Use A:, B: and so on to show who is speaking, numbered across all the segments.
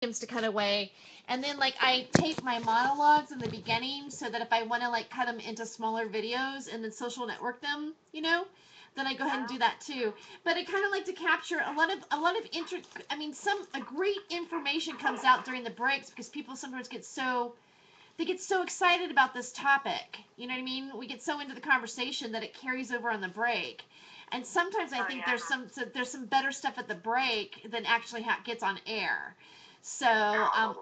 A: to cut away. And then like I tape my monologues in the beginning so that if I want to like cut them into smaller videos and then social network them, then I go ahead and do that too. But I kind of like to capture I mean some a great information comes out during the breaks because people sometimes get so excited about this topic. You know what I mean? We get so into the conversation that it carries over on the break. And sometimes I think there's some better stuff at the break than actually gets on air. So I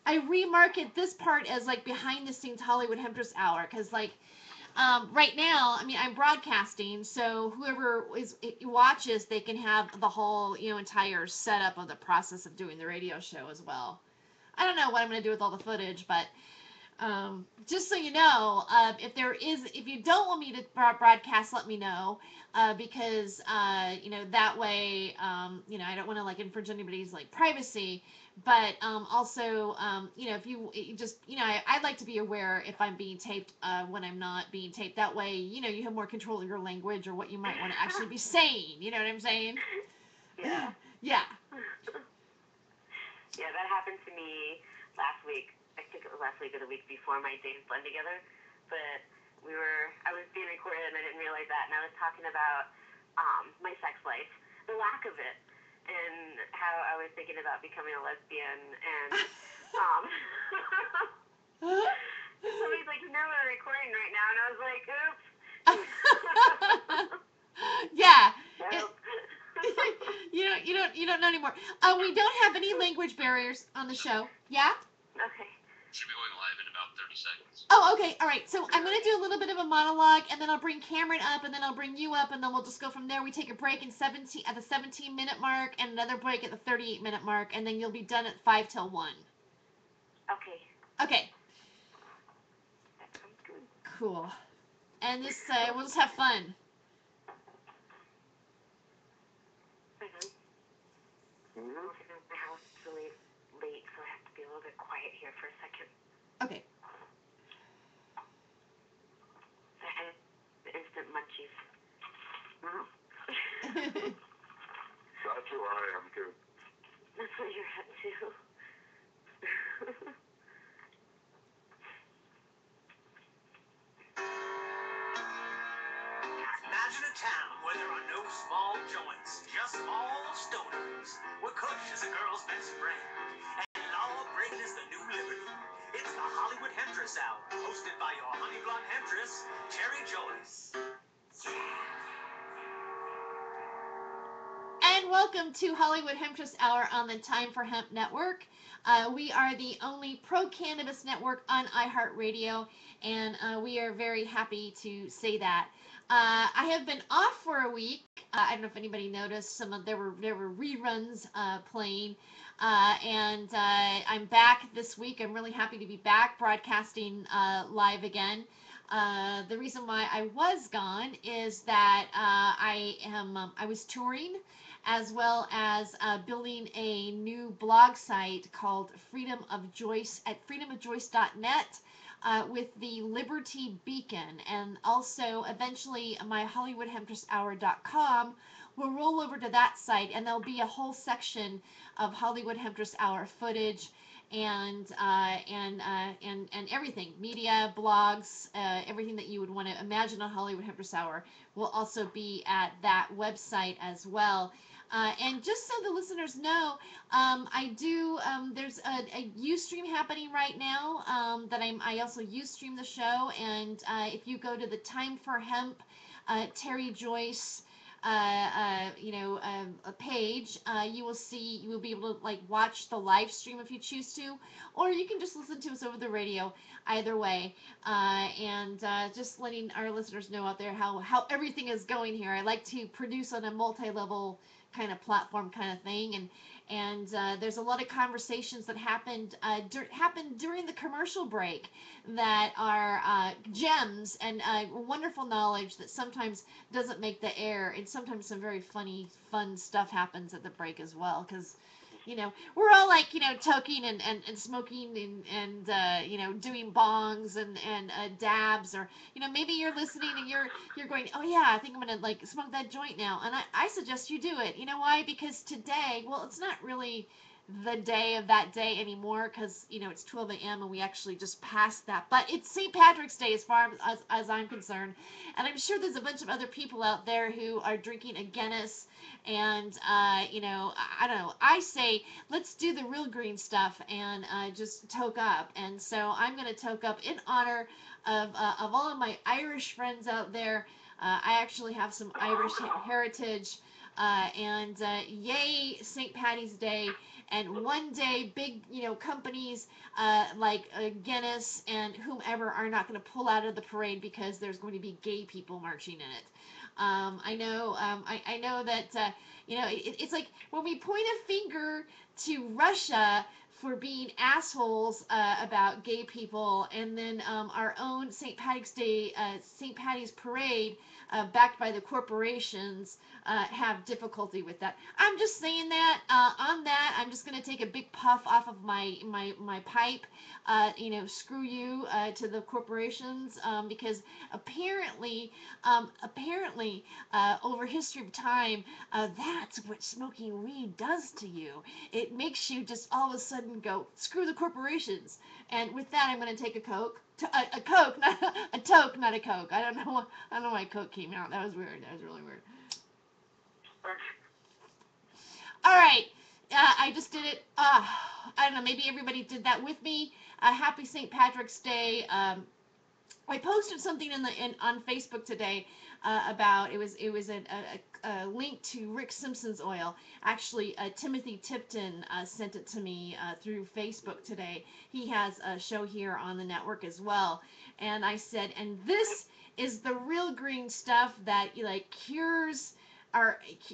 A: remarket this part as like behind the scenes Hollywood Hemptress Hour because like right now, I mean, I'm broadcasting, so whoever watches, they can have the whole entire setup of the process of doing the radio show as well. I don't know what I'm going to do with all the footage, but just so you know, if you don't want me to broadcast, let me know, because that way, I don't want to like infringe anybody's like privacy, but also, if you just, I'd like to be aware if I'm being taped when I'm not being taped. That way, you have more control of your language or what you might want to actually be saying. You know what I'm saying?
B: Yeah.
A: Yeah.
B: Yeah, that happened to me last week. I think it was last week or the week before my days blend together. But I was being recorded and I didn't realize that. And I was talking about my sex life, the lack of it, and how I was thinking about becoming a lesbian. And somebody's like, no, we're recording right now. And I was like, oops.
A: Yeah.
B: Nope.
A: You don't know anymore. We don't have any language barriers on the show. Yeah?
B: Okay.
C: Should be going live in about 30 seconds.
A: Oh, okay. All right. So I'm going to do a little bit of a monologue, and then I'll bring Cameron up, and then I'll bring you up, and then we'll just go from there. We take a break at the 17-minute mark, and another break at the 38-minute mark, and then you'll be done at 5 till 1.
B: Okay.
A: Okay.
B: That sounds good.
A: Cool. And we'll just have fun.
B: My house is really late, so I have to be a little bit quiet here for a second.
A: Okay.
B: I had the instant munchies.
D: That's who I am, too.
B: That's what you're at, too.
E: Imagine a town where there are no small joints, just small stoners, where Kush is a girl's best friend, and Lawbreaking is the new liberty. It's the Hollywood Hemptress Hour, hosted by your honey blonde Hemptress, Terry Joyce.
A: And welcome to Hollywood Hemptress Hour on the Time for Hemp Network. We are the only pro-cannabis network on iHeartRadio, and we are very happy to say that. I have been off for a week. I don't know if anybody noticed. There were reruns playing, and I'm back this week. I'm really happy to be back broadcasting live again. The reason why I was gone is that I was touring as well as building a new blog site called Freedom of Joyce at freedomofjoyce.net. With the Liberty Beacon, and also eventually my HollywoodHemptressHour.com will roll over to that site, and there'll be a whole section of Hollywood Hemptress Hour footage and everything, media, blogs, everything that you would want to imagine on Hollywood Hemptress Hour will also be at that website as well. And just so the listeners know, there's a Ustream happening right now that I also Ustream the show. And if you go to the Time for Hemp, Terry Joyce, a page, you will be able to like watch the live stream if you choose to, or you can just listen to us over the radio. Either way, and just letting our listeners know out there how everything is going here. I like to produce on a multi-level kind of platform kind of thing, and there's a lot of conversations that happened during the commercial break that are gems and wonderful knowledge that sometimes doesn't make the air, and sometimes some very fun stuff happens at the break as well, because we're all like, toking and smoking and doing bongs and dabs, or, maybe you're listening and you're going, oh yeah, I think I'm going to like smoke that joint now. And I suggest you do it. You know why? Because today, well, it's not really the day of that day anymore because, it's 12 a.m. and we actually just passed that. But it's St. Patrick's Day as far as I'm concerned. And I'm sure there's a bunch of other people out there who are drinking a Guinness. And, I don't know. I say, let's do the real green stuff and just toke up. And so I'm going to toke up in honor of all of my Irish friends out there. I actually have some Irish heritage. And yay, St. Patty's Day. And one day, big, companies like Guinness and whomever are not going to pull out of the parade because there's going to be gay people marching in it. I know, I know that, it's like when we point a finger to Russia for being assholes about gay people, and then our own St. Patrick's Day, St. Patty's Parade, backed by the corporations, have difficulty with that. I'm just saying that. On that, I'm just going to take a big puff off of my pipe. Screw you to the corporations, because apparently, over history of time, that's what smoking weed does to you. It makes you just all of a sudden go, screw the corporations. And with that, I'm going to take a Coke. A Coke, not a toke, not a Coke. I don't know why Coke came out. That was weird. That was really weird. All right. I just did it. I don't know. Maybe everybody did that with me. Happy St. Patrick's Day. I posted something on Facebook today about it was a link to Rick Simpson's oil. Actually, Timothy Tipton sent it to me through Facebook today. He has a show here on the network as well, and I said, and this is the real green stuff that cures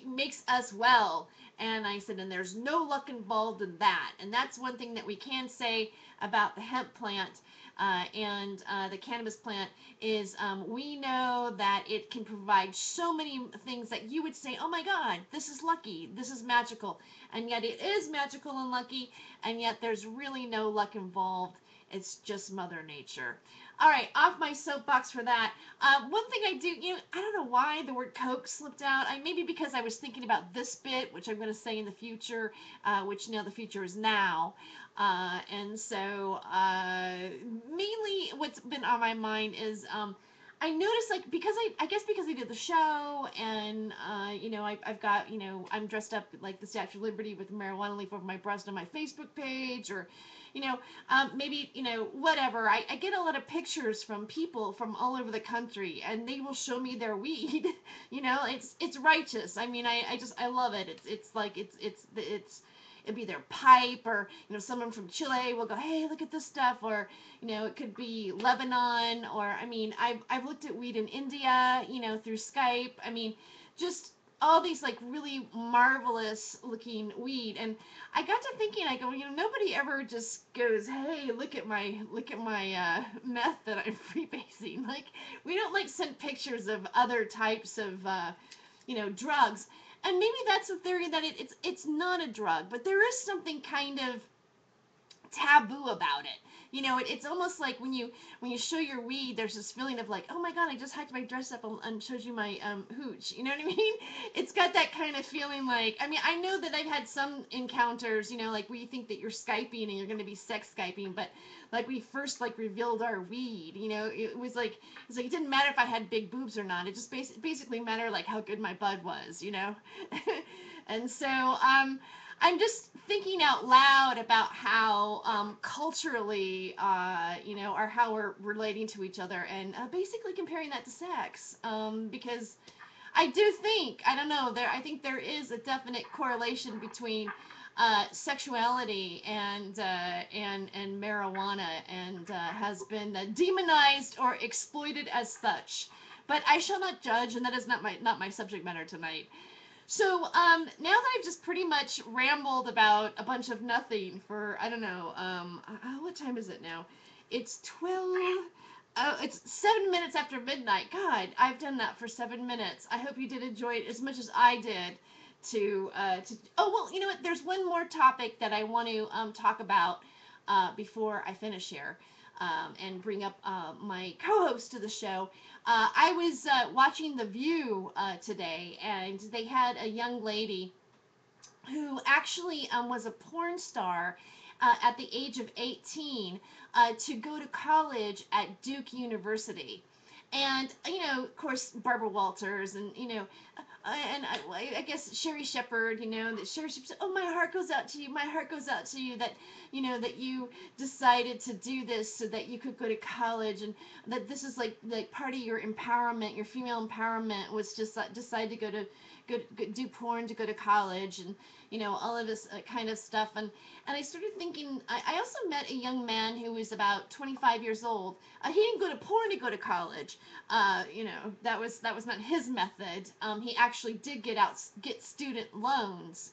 A: makes us well. And I said, and there's no luck involved in that. And that's one thing that we can say about the hemp plant and the cannabis plant is we know that it can provide so many things that you would say, oh my God, this is lucky, this is magical. And yet it is magical and lucky, and yet there's really no luck involved. It's just Mother Nature. All right, off my soapbox for that. One thing I do, I don't know why the word Coke slipped out. Maybe because I was thinking about this bit, which I'm going to say in the future, which the future is now. And so mainly what's been on my mind is I noticed, because I guess because I did the show and, I've got, I'm dressed up like the Statue of Liberty with a marijuana leaf over my breast on my Facebook page, or, maybe, whatever. I get a lot of pictures from people from all over the country, and they will show me their weed. It's righteous. I mean, I love it. It'd be their pipe, or someone from Chile will go, hey, look at this stuff, or it could be Lebanon, or I've looked at weed in India, through Skype. Just all these really marvelous looking weed. And I got to thinking, I go, nobody ever just goes, hey, look at my meth that I'm freebasing. We don't send pictures of other types of drugs. And maybe that's a theory that it's not a drug, but there is something kind of taboo about it. It's almost like when you show your weed, there's this feeling of oh my God, I just hiked my dress up and showed you my hooch. You know what I mean? It's got that kind of feeling I know that I've had some encounters, where you think that you're Skyping and you're going to be sex Skyping, but we first revealed our weed, it was it didn't matter if I had big boobs or not. It just basically mattered how good my bud was, And so I'm just thinking out loud about how culturally, or how we're relating to each other, and basically comparing that to sex, because I do think, I don't know, I think there is a definite correlation between sexuality and marijuana, and has been demonized or exploited as such. But I shall not judge, and that is not my subject matter tonight. So now that I've just pretty much rambled about a bunch of nothing for, I don't know, what time is it now? It's 12. It's 7 minutes after midnight. God, I've done that for 7 minutes. I hope you did enjoy it as much as I did. Oh, well, you know what? There's one more topic that I want to talk about before I finish here, and bring up my co-host to the show. I was watching The View today, and they had a young lady who actually was a porn star at the age of 18 to go to college at Duke University. And, of course, Barbara Walters and, and I guess Sherry Shepherd, that Sherry Shepherd said, "Oh, my heart goes out to you. My heart goes out to you that, that you decided to do this so that you could go to college, and that this is like part of your empowerment, your female empowerment was just decide to do porn to go to college, and all of this kind of stuff." And I started thinking, I also met a young man who was about 25 years old. He didn't go to porn to go to college. That was not his method. He actually did get student loans,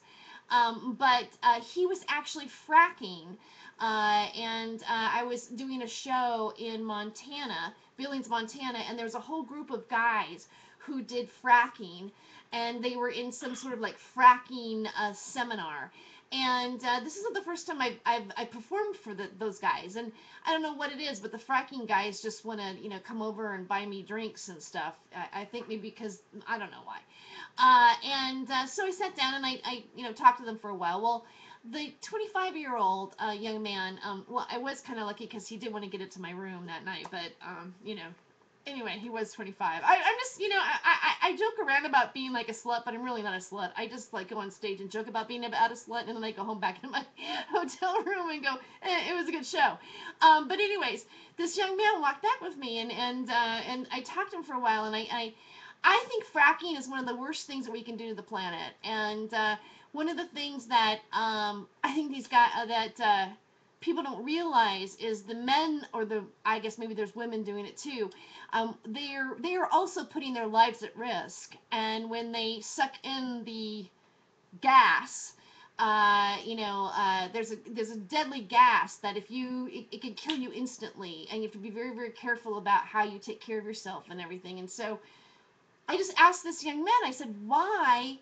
A: but he was actually fracking. And I was doing a show in Montana, Billings, Montana, and there was a whole group of guys who did fracking, and they were in some sort of like fracking seminar. And this isn't the first time I've performed for those guys, and I don't know what it is, but the fracking guys just want to come over and buy me drinks and stuff. I think maybe because I don't know why. And so I sat down and I talked to them for a while. Well, the 25-year-old young man, well, I was kind of lucky because he did want to get it to my room that night, but anyway, he was 25. I'm just, I joke around about being like a slut, but I'm really not a slut. I just like go on stage and joke about being about a slut, and then I go home back in my hotel room and go, it was a good show. But anyways, this young man walked back with me, and I talked to him for a while, and I think fracking is one of the worst things that we can do to the planet. And one of the things that I think these guys that people don't realize is the men, or I guess maybe there's women doing it too. They are also putting their lives at risk. And when they suck in the gas, there's a deadly gas that if it can kill you instantly, and you have to be very, very careful about how you take care of yourself and everything. And so I just asked this young man, I said, "Why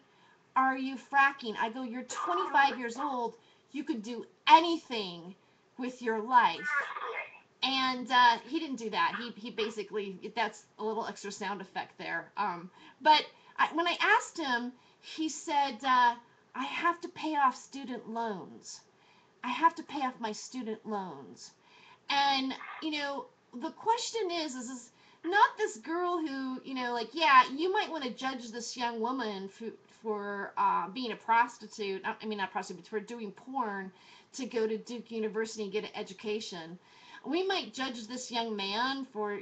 A: are you fracking?" I go, "You're 25 years old. You could do anything with your life." And he didn't do that. He basically, that's a little extra sound effect there. But when I asked him, he said, "I have to pay off student loans. I have to pay off my student loans." And, the question is not this girl who, yeah, you might want to judge this young woman for being a prostitute. I mean, not prostitute, but for doing porn to go to Duke University and get an education. We might judge this young man for,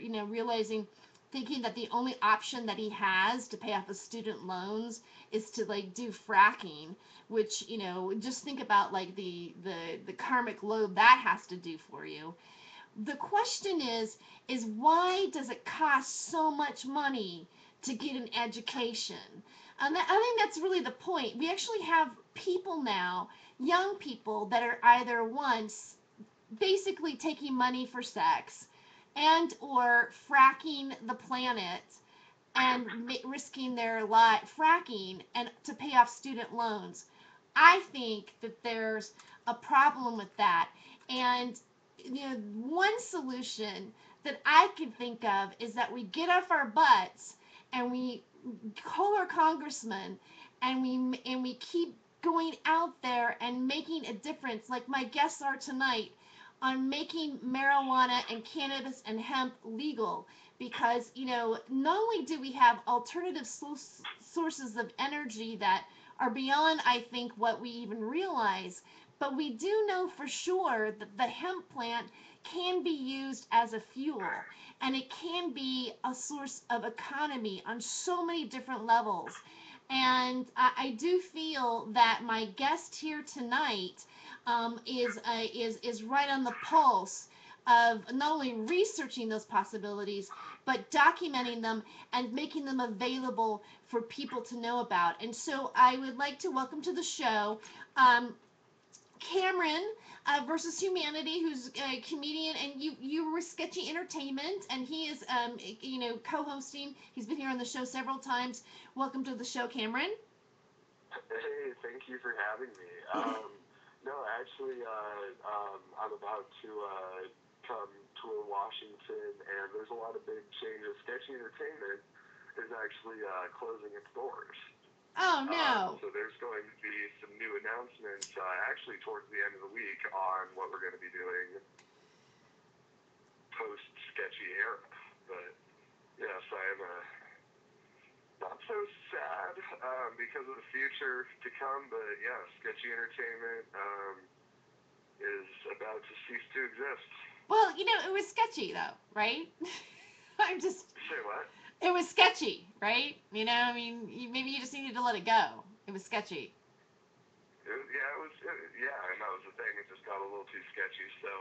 A: thinking that the only option that he has to pay off his student loans is to like do fracking, which, just think about like the karmic load that has to do for you. The question is why does it cost so much money to get an education? And I think that's really the point. We actually have people now, young people, that are either once basically taking money for sex and or fracking the planet and risking their life fracking and to pay off student loans. I think that there's a problem with that. And one solution that I can think of is that we get off our butts and we call our congressman, and we keep going out there and making a difference, like my guests are tonight, on making marijuana and cannabis and hemp legal. Because not only do we have alternative sources of energy that are beyond, I think, what we even realize, but we do know for sure that the hemp plant can be used as a fuel, and it can be a source of economy on so many different levels. And I do feel that my guest here tonight is right on the pulse of not only researching those possibilities, but documenting them and making them available for people to know about. And so I would like to welcome to the show Cameron versus Humanity, who's a comedian, and you were Sketchy Entertainment, and he is co-hosting. He's been here on the show several times. Welcome to the show, Cameron.
D: Hey, thank you for having me. No, actually, I'm about to come tour Washington, and there's a lot of big changes. Sketchy Entertainment is actually closing its doors.
A: Oh no.
D: So there's going to be some new announcements actually towards the end of the week on what we're going to be doing post sketchy era. But yes, I am not so sad because of the future to come. But yeah, sketchy entertainment is about to cease to exist.
A: Well, it was sketchy though, right? I'm just.
D: Say what?
A: It was sketchy, right? I mean, maybe you just needed to let it go. It was sketchy.
D: Yeah, and that was the thing. It just got a little too sketchy. So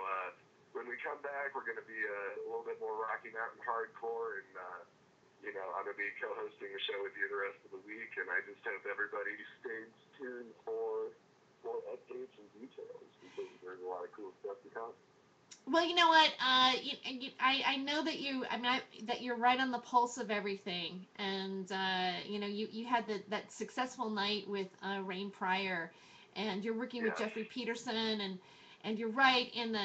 D: when we come back, we're going to be a little bit more Rocky Mountain hardcore, and I'm going to be co-hosting the show with you the rest of the week. And I just hope everybody stays tuned for more updates and details because there's a lot of cool stuff to come.
A: Well, you know what? I know that that you're right on the pulse of everything, and you had that successful night with Rain Pryor, and you're working with Jeffrey Peterson, and you're right in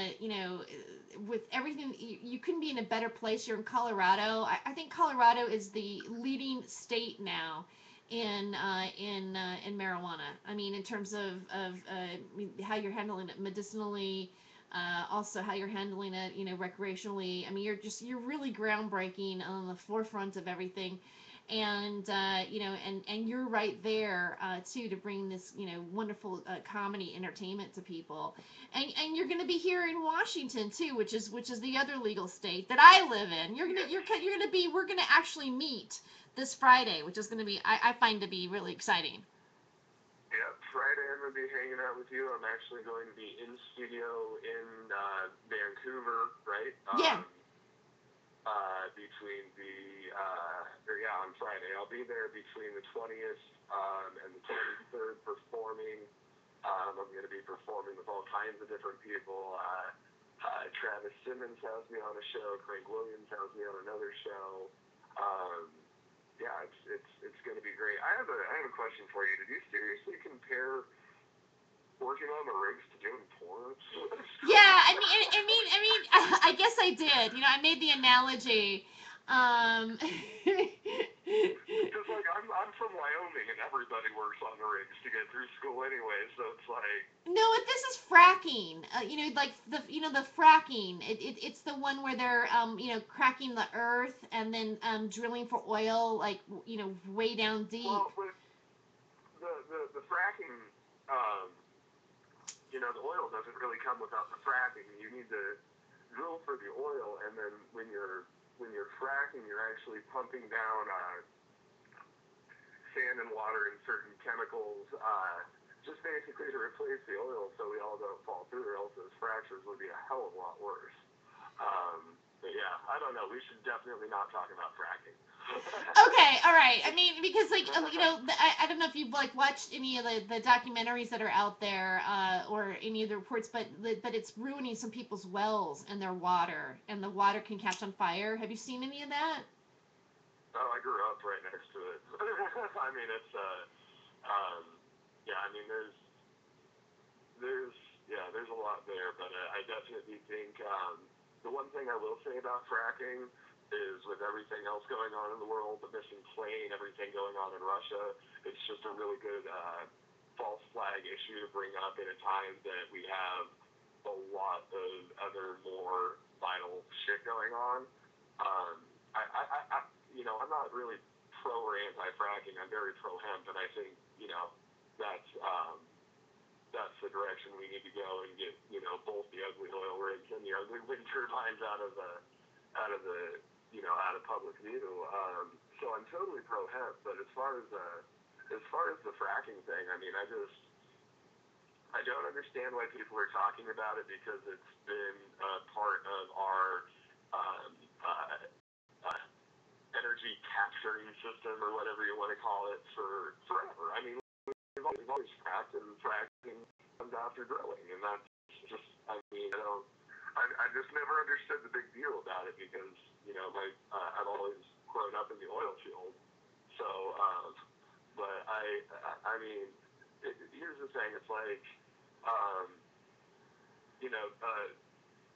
A: with everything. You couldn't be in a better place. You're in Colorado. I think Colorado is the leading state now in marijuana. I mean, in terms of how you're handling it medicinally. Also how you're handling it, recreationally. I mean, you're really groundbreaking on the forefront of everything, and and you're right there too to bring this wonderful comedy entertainment to people, and you're going to be here in Washington too, which is the other legal state that I live in. We're going to actually meet this Friday, which is going to be I find to be really exciting.
D: Yeah, Friday I'm going to be hanging out with you. I'm actually going to be in studio in Vancouver, right?
A: Yeah.
D: On Friday. I'll be there between the 20th and the 23rd performing. I'm going to be performing with all kinds of different people. Travis Simmons has me on a show. Craig Williams has me on another show. Yeah, it's going to be great. I have a question for you. Did you seriously compare working on the rigs to doing porn?
A: Yeah, I guess I did. I made the analogy.
D: Because I'm from Wyoming and everybody works on the rigs to get through school anyway, so it's like.
A: No, this is fracking. Like the fracking. It's the one where they're cracking the earth and then drilling for oil, like way down deep.
D: Well, with the fracking, the oil doesn't really come without the fracking. You need to drill for the oil, and then when you're fracking, you're actually pumping down sand and water and certain chemicals, just basically to replace the oil so we all don't fall through, or else those fractures would be a hell of a lot worse. But yeah, I don't know. We should definitely not talk about fracking.
A: Okay, all right. I mean, because I don't know if you've watched any of the documentaries that are out there or any of the reports, but it's ruining some people's wells and their water, and the water can catch on fire. Have you seen any of that?
D: Oh, I grew up right next to it. I mean, it's yeah. I mean, there's a lot there, but I definitely think the one thing I will say about fracking is with everything else going on in the world, the missing plane, everything going on in Russia, it's just a really good false flag issue to bring up in a time that we have a lot of other more vital shit going on. I'm not really pro or anti-fracking. I'm very pro-hemp, and I think, that's the direction we need to go and get, both the ugly oil rigs and the ugly wind turbines out of public view. So I'm totally pro-hemp, but as far as the fracking thing, I mean, I don't understand why people are talking about it because it's been a part of our energy capturing system or whatever you want to call it for forever. I mean, we've always fracked, and fracking comes after drilling, and that's just, I mean, I just never understood the big deal about it because, I've always grown up in the oil field, so, but I mean, here's the thing, it's like,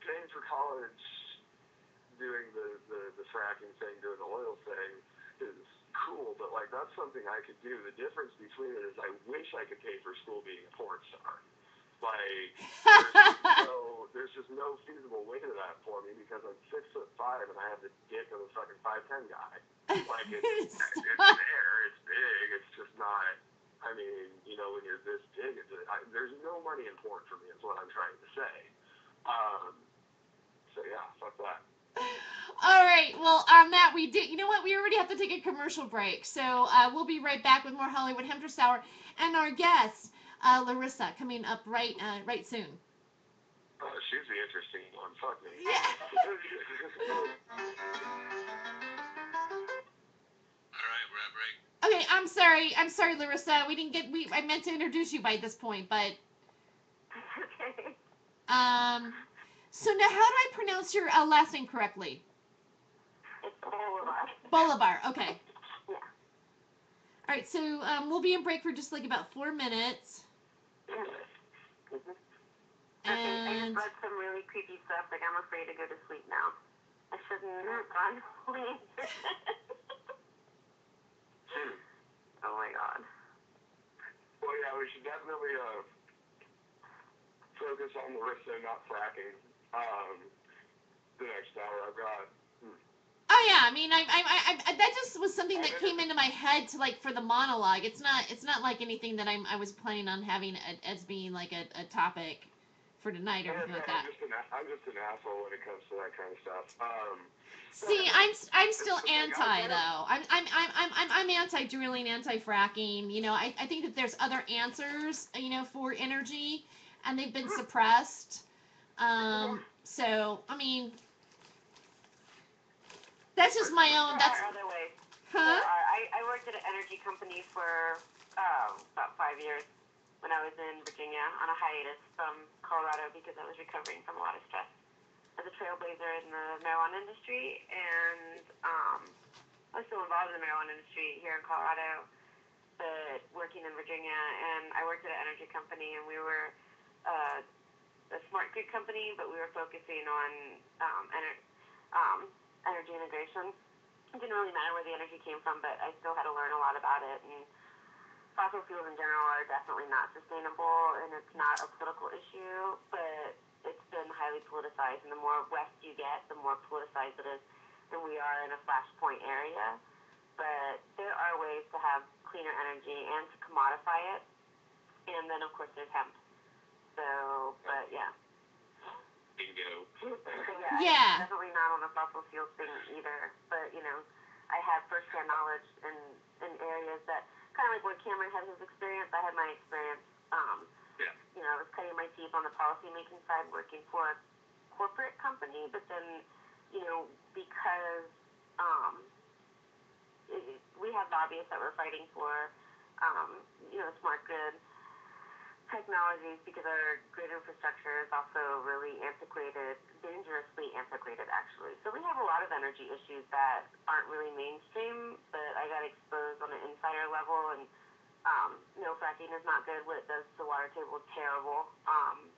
D: paying for college, doing the fracking thing, doing the oil thing is cool, but like that's something I could do. The difference between it is I wish I could pay for school being a porn star. Like there's just no feasible way to that for me because I'm 6'5" and I have the dick of a fucking 5'10" guy. Like it's there, it's big, it's just not. I mean, you know, when you're this big, there's no money in porn for me. Is what I'm trying to say. So yeah, fuck that.
A: All right. Well, on that, we did. You know what? We already have to take a commercial break, so we'll be right back with more Hollywood Hemptress Hour and our guest, Larisa, coming up right soon.
D: She's the interesting one. Fuck me.
A: Yeah.
C: All right, we're at break.
A: Okay. I'm sorry, Larisa. I meant to introduce you by this point, but.
B: Okay.
A: So now, how do I pronounce your last name correctly?
B: It's Bolivor.
A: Bolivor. Okay.
B: Yeah.
A: All right. So we'll be in break for just like about 4 minutes.
B: Mm-hmm. I just read some really creepy stuff. Like I'm afraid to go to sleep now. I shouldn't have gone to sleep. Oh my god.
D: Well, yeah, we should definitely focus on Larisa not fracking. The next hour I've got.
A: Oh yeah, I mean, I that just was something that came into my head to like for the monologue. It's not like anything that I was planning on having as being like a topic for tonight or anything like that.
D: I'm just an asshole when it comes to that kind of stuff.
A: See, I'm still anti though. I'm anti-drilling, anti-fracking. You know, I think that there's other answers, you know, for energy, and they've been suppressed. So I mean, that's just my own. That's.
B: There are other ways.
A: Huh?
B: I worked at an energy company for about 5 years when I was in Virginia on a hiatus from Colorado because I was recovering from a lot of stress as a trailblazer in the marijuana industry, and I was still involved in the marijuana industry here in Colorado, but working in Virginia, and I worked at an energy company, and we were a smart grid company, but we were focusing on energy integration. It didn't really matter where the energy came from, but I still had to learn a lot about it, and fossil fuels in general are definitely not sustainable, and it's not a political issue, but it's been highly politicized, and the more west you get, the more politicized it is, and we are in a flashpoint area. But there are ways to have cleaner energy and to commodify it, and then of course there's hemp. So, but yeah.
D: Bingo.
A: Yeah.
B: I'm definitely not on the fossil fuels thing either, but you know, I have first-hand knowledge in areas that kind of like where Cameron had his experience, I had my experience. You know, I was cutting my teeth on the policy-making side, working for a corporate company, but then, you know, because we have lobbyists that we're fighting for, you know, smart grid technologies because our grid infrastructure is also really antiquated, dangerously antiquated actually. So we have a lot of energy issues that aren't really mainstream, but I got exposed on an insider level, and no, fracking is not good. What it does to the water table is terrible.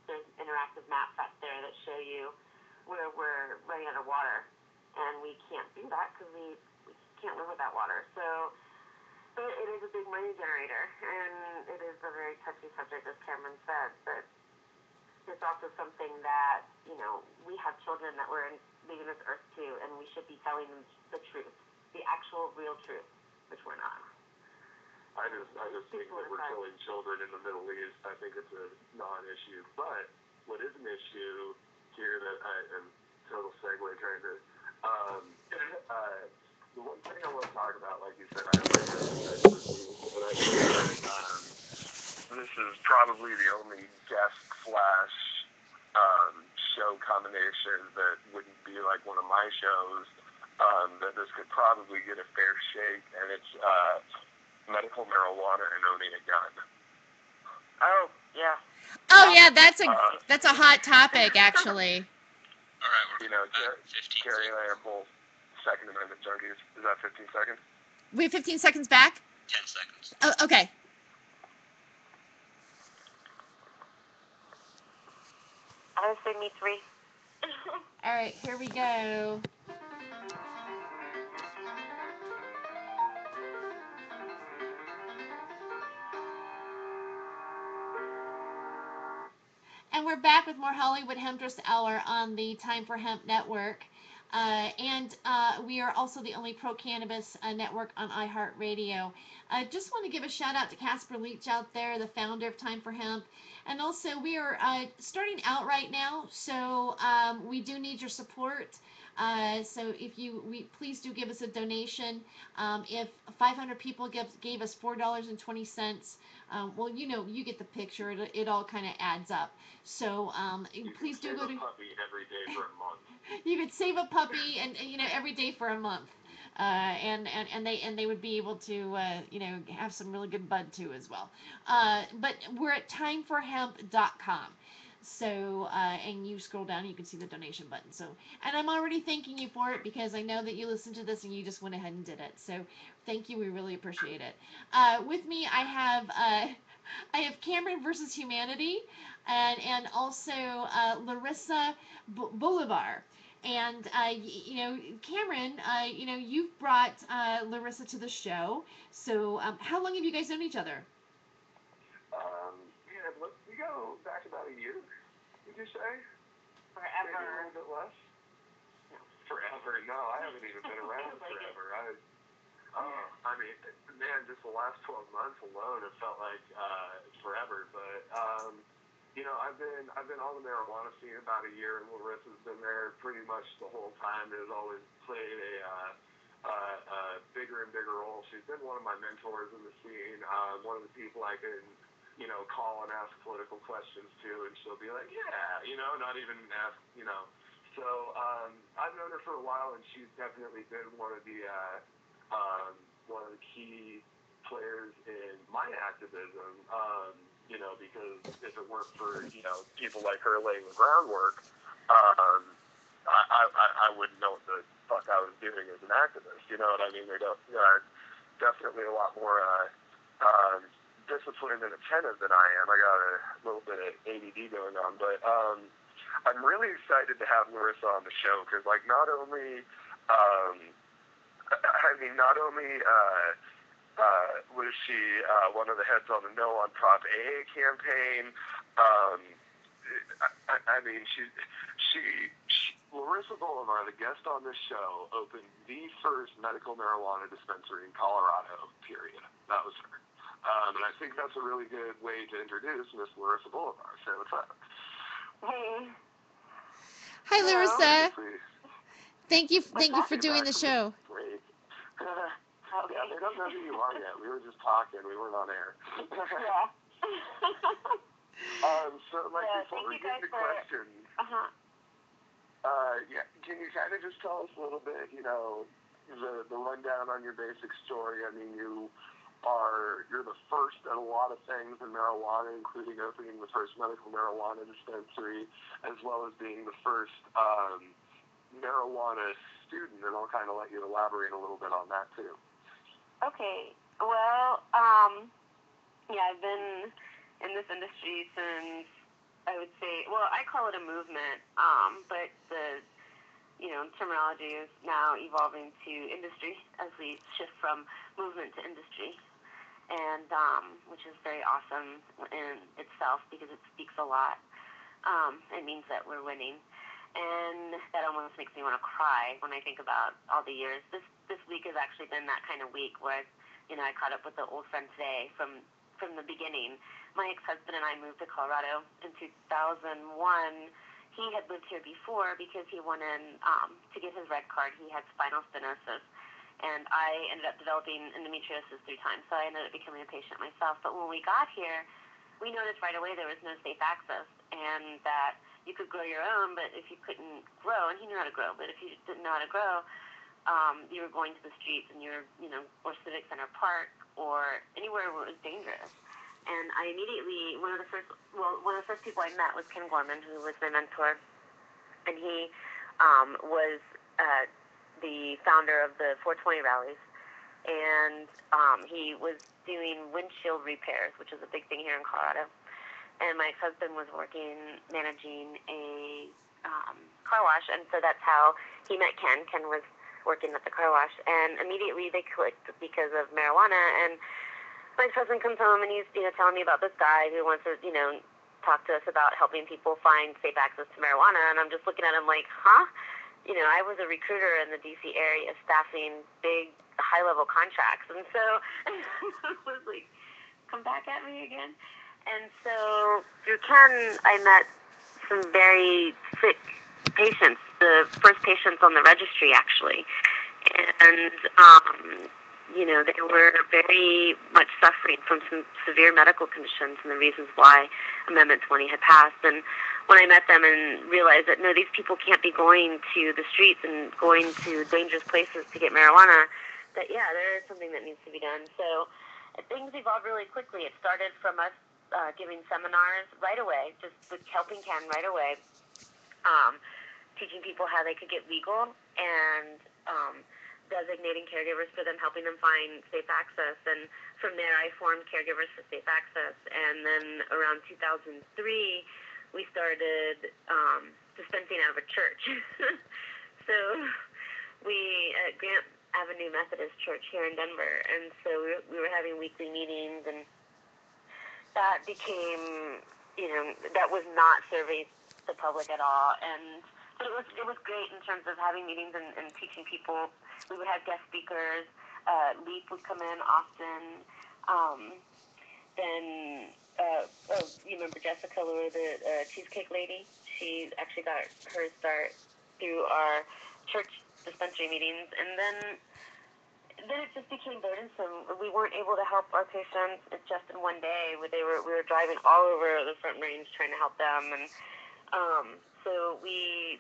B: There's interactive maps out there that show you where we're running out of water, and we can't do that because we can't live without water. So but it is a big money generator, and it is a very touchy subject, as Cameron said, but it's also something that, you know, we have children that we're leaving this earth to, and we should be telling them the truth, the actual real truth, which we're not.
D: I just think that we're killing children in the Middle East. I think it's a non-issue. But what is an issue here that and total segue trying to the one thing I want to talk about, like you said, I have my expertise, and I think that this is probably the only guest slash show combination that wouldn't be like one of my shows that this could probably get a fair shake, and it's medical marijuana and owning a gun.
B: Oh, yeah.
A: Oh yeah, that's a hot topic actually.
C: All right, we're
D: You know,
C: 15
D: Carrie and I
C: seconds.
D: are both Second Amendment junkies. Is that 15 seconds?
A: We have 15 seconds back?
C: 10 seconds.
A: Oh, okay.
B: I would say me 3.
A: All right, here we go. we're back with more Hollywood Hemptress Hour on the Time for Hemp Network. And we are also the only pro-cannabis network on iHeartRadio. I just want to give a shout out to Casper Leach out there, the founder of Time for Hemp. And also, we are starting out right now, so we do need your support. So if please do give us a donation. If 500 people gave us $4.20, well, you get the picture. It all kind of adds up. So please do go to.
D: You could save a puppy every day for a month.
A: You could save a puppy and every day for a month. And they would be able to have some really good bud too as well. But we're at timeforhemp.com. So and you scroll down, you can see the donation button. So, and I'm already thanking you for it because I know that you listened to this and you just went ahead and did it. So thank you, we really appreciate it. With me, I have Cameron versus Humanity, and also Larisa Bolivor. And Cameron, you've brought Larisa to the show. So how long have you guys known each other?
D: We go back about a year, would you say?
B: Forever.
D: Maybe a little bit less?
B: No.
D: Forever? No, I haven't even been around forever. I mean, man, just the last 12 months alone, it felt like forever. But I've been on the marijuana scene about a year, and Larisa's been there pretty much the whole time. Has always played a bigger and bigger role. She's been one of my mentors in the scene. One of the people I can call and ask political questions to, and she'll be like, yeah, not even ask, So I've known her for a while, and she's definitely been one of the key players in my activism. Because if it weren't for people like her laying the groundwork, I wouldn't know what the fuck I was doing as an activist. You know what I mean? They're definitely a lot more disciplined and attentive than I am. I got a little bit of ADD going on, but I'm really excited to have Larisa on the show because, not only was she one of the heads on the No on Prop AA campaign. Larisa Bolivor, the guest on this show, opened the first medical marijuana dispensary in Colorado, period. That was her. And I think that's a really good way to introduce Miss Larisa Bolivor. Say what's up.
B: Hey.
A: Hi, Larisa. Thank you for doing the
D: actually
A: show.
D: great.
B: Okay.
D: Yeah, they don't know who you are yet. We were just talking. We weren't on air.
B: Yeah.
D: Before we get into questions, can you kind of just tell us a little bit, the rundown on your basic story? I mean, you're the first at a lot of things in marijuana, including opening the first medical marijuana dispensary, as well as being the first marijuana student, and I'll kind of let you elaborate a little bit on that too.
B: Okay. Well, I've been in this industry since, I would say, I call it a movement, but the terminology is now evolving to industry as we shift from movement to industry, and which is very awesome in itself because it speaks a lot. It means that we're winning, and that almost makes me want to cry when I think about all the years. This week has actually been that kind of week where I caught up with the old friend today from the beginning. My ex-husband and I moved to Colorado in 2001. He had lived here before because he wanted to get his red card. He had spinal stenosis, and I ended up developing endometriosis 3 times, so I ended up becoming a patient myself. But when we got here, we noticed right away there was no safe access, and that you could grow your own, but if you couldn't grow, and he knew how to grow, but if you didn't know how to grow, you were going to the streets, and or Civic Center Park, or anywhere where it was dangerous. And I immediately, one of the first people I met was Ken Gorman, who was my mentor, and he was the founder of the 420 rallies, and he was doing windshield repairs, which is a big thing here in Colorado. And my ex-husband was managing a car wash, and so that's how he met Ken. Ken was working at the car wash, and immediately they clicked because of marijuana. And my ex-husband comes home, and he's telling me about this guy who wants to talk to us about helping people find safe access to marijuana, and I'm just looking at him like, huh? You know, I was a recruiter in the D.C. area staffing big, high-level contracts, and so I was like, come back at me again? And so through Ken, I met some very sick patients, the first patients on the registry, actually. And, you know, they were very much suffering from some severe medical conditions and the reasons why Amendment 20 had passed. And when I met them and realized that, no, these people can't be going to the streets and going to dangerous places to get marijuana, that, yeah, there is something that needs to be done. So things evolved really quickly. It started from us giving seminars right away, just with helping Ken right away, teaching people how they could get legal, and designating caregivers for them, helping them find safe access. And from there, I formed Caregivers for Safe Access. And then around 2003, we started dispensing out of a church. So we, at Grant Avenue Methodist Church here in Denver, and so we were having weekly meetings, and that became, you know, that was not serving the public at all. And but it was great in terms of having meetings and teaching people. We would have guest speakers. Leap would come in often. Then, you remember Jessica Lure, the cheesecake lady? She actually got her start through our church dispensary meetings. And then it just became burdensome. We weren't able to help our patients just in one day. We were driving all over the Front Range trying to help them. And so we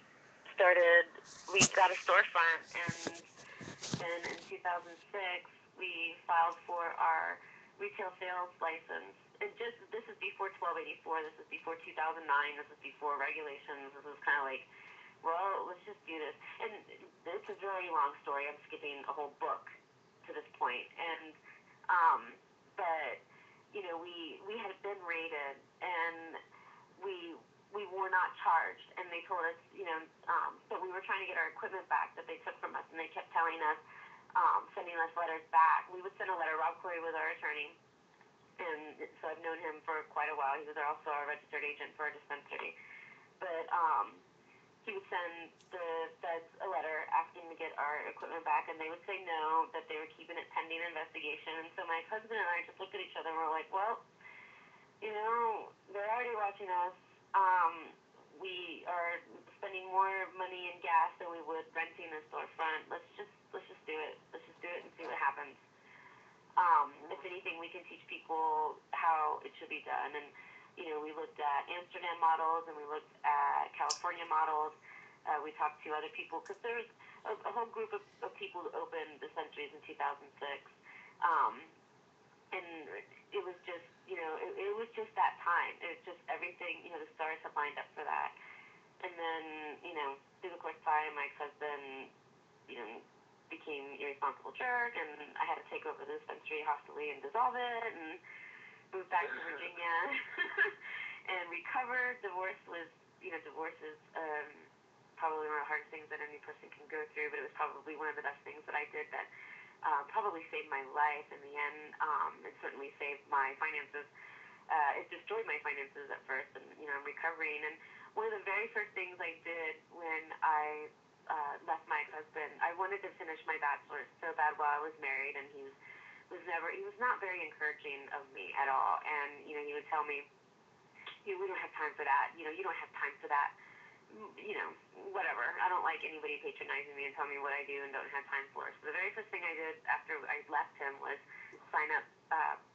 B: got a storefront, and then in 2006, we filed for our retail sales license. This is before 1284, this is before 2009, this is before regulations. This was kind of like, well, let's just do this. And it's a very long story. I'm skipping a whole book to this point. And, but, you know, we had been raided, and we were not charged, and they told us, you know, but we were trying to get our equipment back that they took from us, and they kept telling us, sending us letters back. We would send a letter. Rob Corey was our attorney, and so I've known him for quite a while. He was also our registered agent for our dispensary. But he would send the feds a letter asking to get our equipment back, and they would say no, that they were keeping it pending investigation. And so my husband and I just looked at each other and were like, well, you know, they're already watching us. We are spending more money in gas than we would renting a storefront. Let's just do it. Let's just do it and see what happens. If anything, we can teach people how it should be done. And, you know, we looked at Amsterdam models, and we looked at California models. We talked to other people, because there was a whole group of people who opened dispensaries in 2006. And it was just, you know, it was just that time. It was just everything, you know, the stars have lined up for that. And then, you know, through the course of time, my ex-husband, you know, became a irresponsible jerk, and I had to take over the dispensary hostily and dissolve it, and moved back to Virginia and recovered. Divorce is probably one of the hardest things that any person can go through, but it was probably one of the best things that I did that probably saved my life in the end. It certainly saved my finances. It destroyed my finances at first, and, you know, I'm recovering. And one of the very first things I did when I left my ex-husband, I wanted to finish my bachelor's so bad while I was married, and he was not very encouraging of me at all. And, you know, he would tell me, you know, we don't have time for that. You know, you don't have time for that. You know, whatever. I don't like anybody patronizing me and telling me what I do and don't have time for. So the very first thing I did after I left him was sign up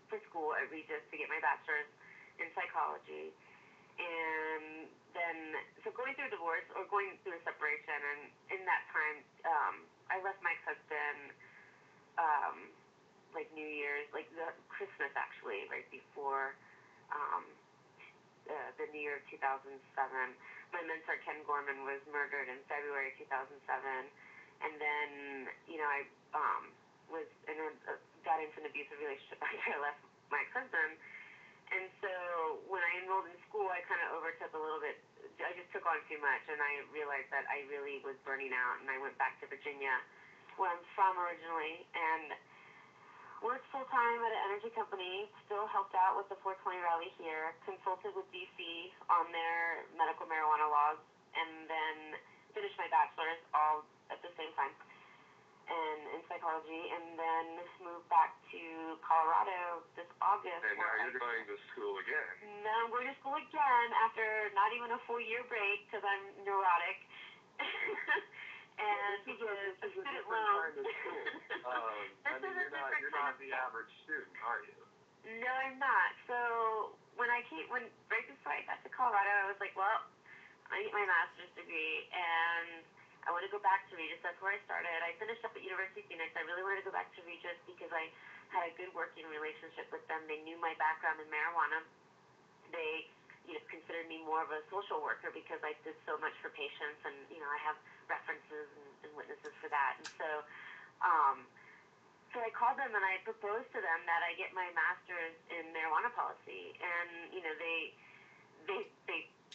B: for school at Regis to get my bachelor's in psychology. And then, so going through a divorce or going through a separation, and in that time, I left my ex-husband, like New Year's, like the Christmas actually, right before the New Year of 2007. My mentor, Ken Gorman, was murdered in February 2007. And then, you know, I got into an abusive relationship after I left my ex-husband. And so when I enrolled in school, I kind of overtook a little bit. I just took on too much, and I realized that I really was burning out, and I went back to Virginia, where I'm from originally. And Worked full-time at an energy company, still helped out with the 420 rally here, consulted with DC on their medical marijuana laws, and then finished my bachelor's all at the same time and in psychology, and then moved back to Colorado this August.
D: And now you're going to school again.
B: Now I'm going to school again after not even a full year break because I'm neurotic. And because
D: this is a
B: student
D: different
B: loans.
D: kind of school. I mean, you're not the average student, are you?
B: No, I'm not. So when right before I got to Colorado, I was like, well, I get my master's degree and I want to go back to Regis. That's where I started. I finished up at University of Phoenix. I really wanted to go back to Regis because I had a good working relationship with them. They knew my background in marijuana. They, considered me more of a social worker because I did so much for patients, and I have references and witnesses for that. And so I called them and I proposed to them that I get my master's in marijuana policy, and they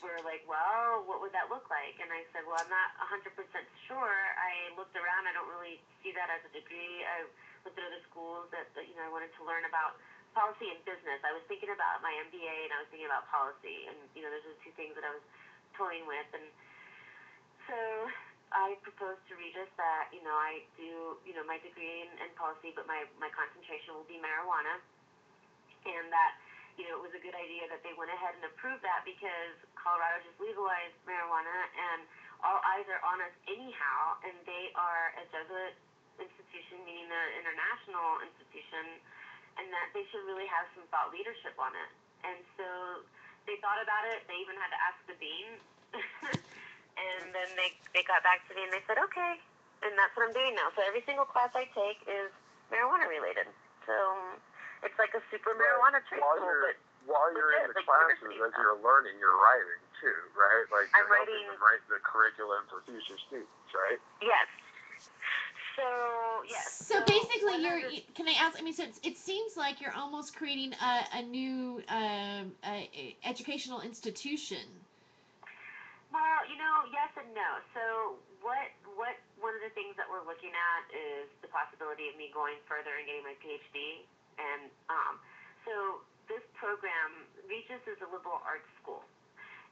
B: were like, well, what would that look like? And I said, well, I'm not 100% sure. I looked around. I don't really see that as a degree. I looked at other schools that I wanted to learn about policy and business. I was thinking about my MBA and I was thinking about policy, and those are the two things that I was toying with. And so I proposed to Regis that I do my degree in policy, but my concentration will be marijuana, and that it was a good idea that they went ahead and approved that because Colorado just legalized marijuana and all eyes are on us anyhow, and they are a Jesuit institution, meaning they're an international institution, and that they should really have some thought leadership on it. And so they thought about it. They even had to ask the dean. And then they got back to me and they said, okay. And that's what I'm doing now. So every single class I take is marijuana related. So it's like a super marijuana trade school.
D: While you're in the classes, as you're learning, you're writing too, right? Like you're helping them write the curriculum for future students, right?
B: Yes. So, yes.
A: So basically, can I ask? I mean, so it seems like you're almost creating a new educational institution.
B: Well, yes and no. So one of the things that we're looking at is the possibility of me going further and getting my PhD. And so this program, Regis is a liberal arts school.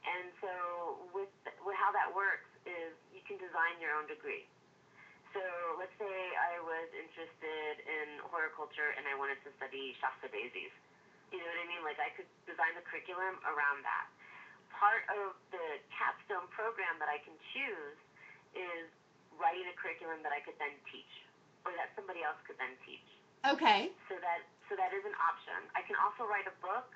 B: And so with how that works is you can design your own degree. So let's say I was interested in horticulture and I wanted to study Shasta daisies. You know what I mean? Like I could design the curriculum around that. Part of the capstone program that I can choose is writing a curriculum that I could then teach, or that somebody else could then teach.
A: Okay.
B: So that is an option. I can also write a book,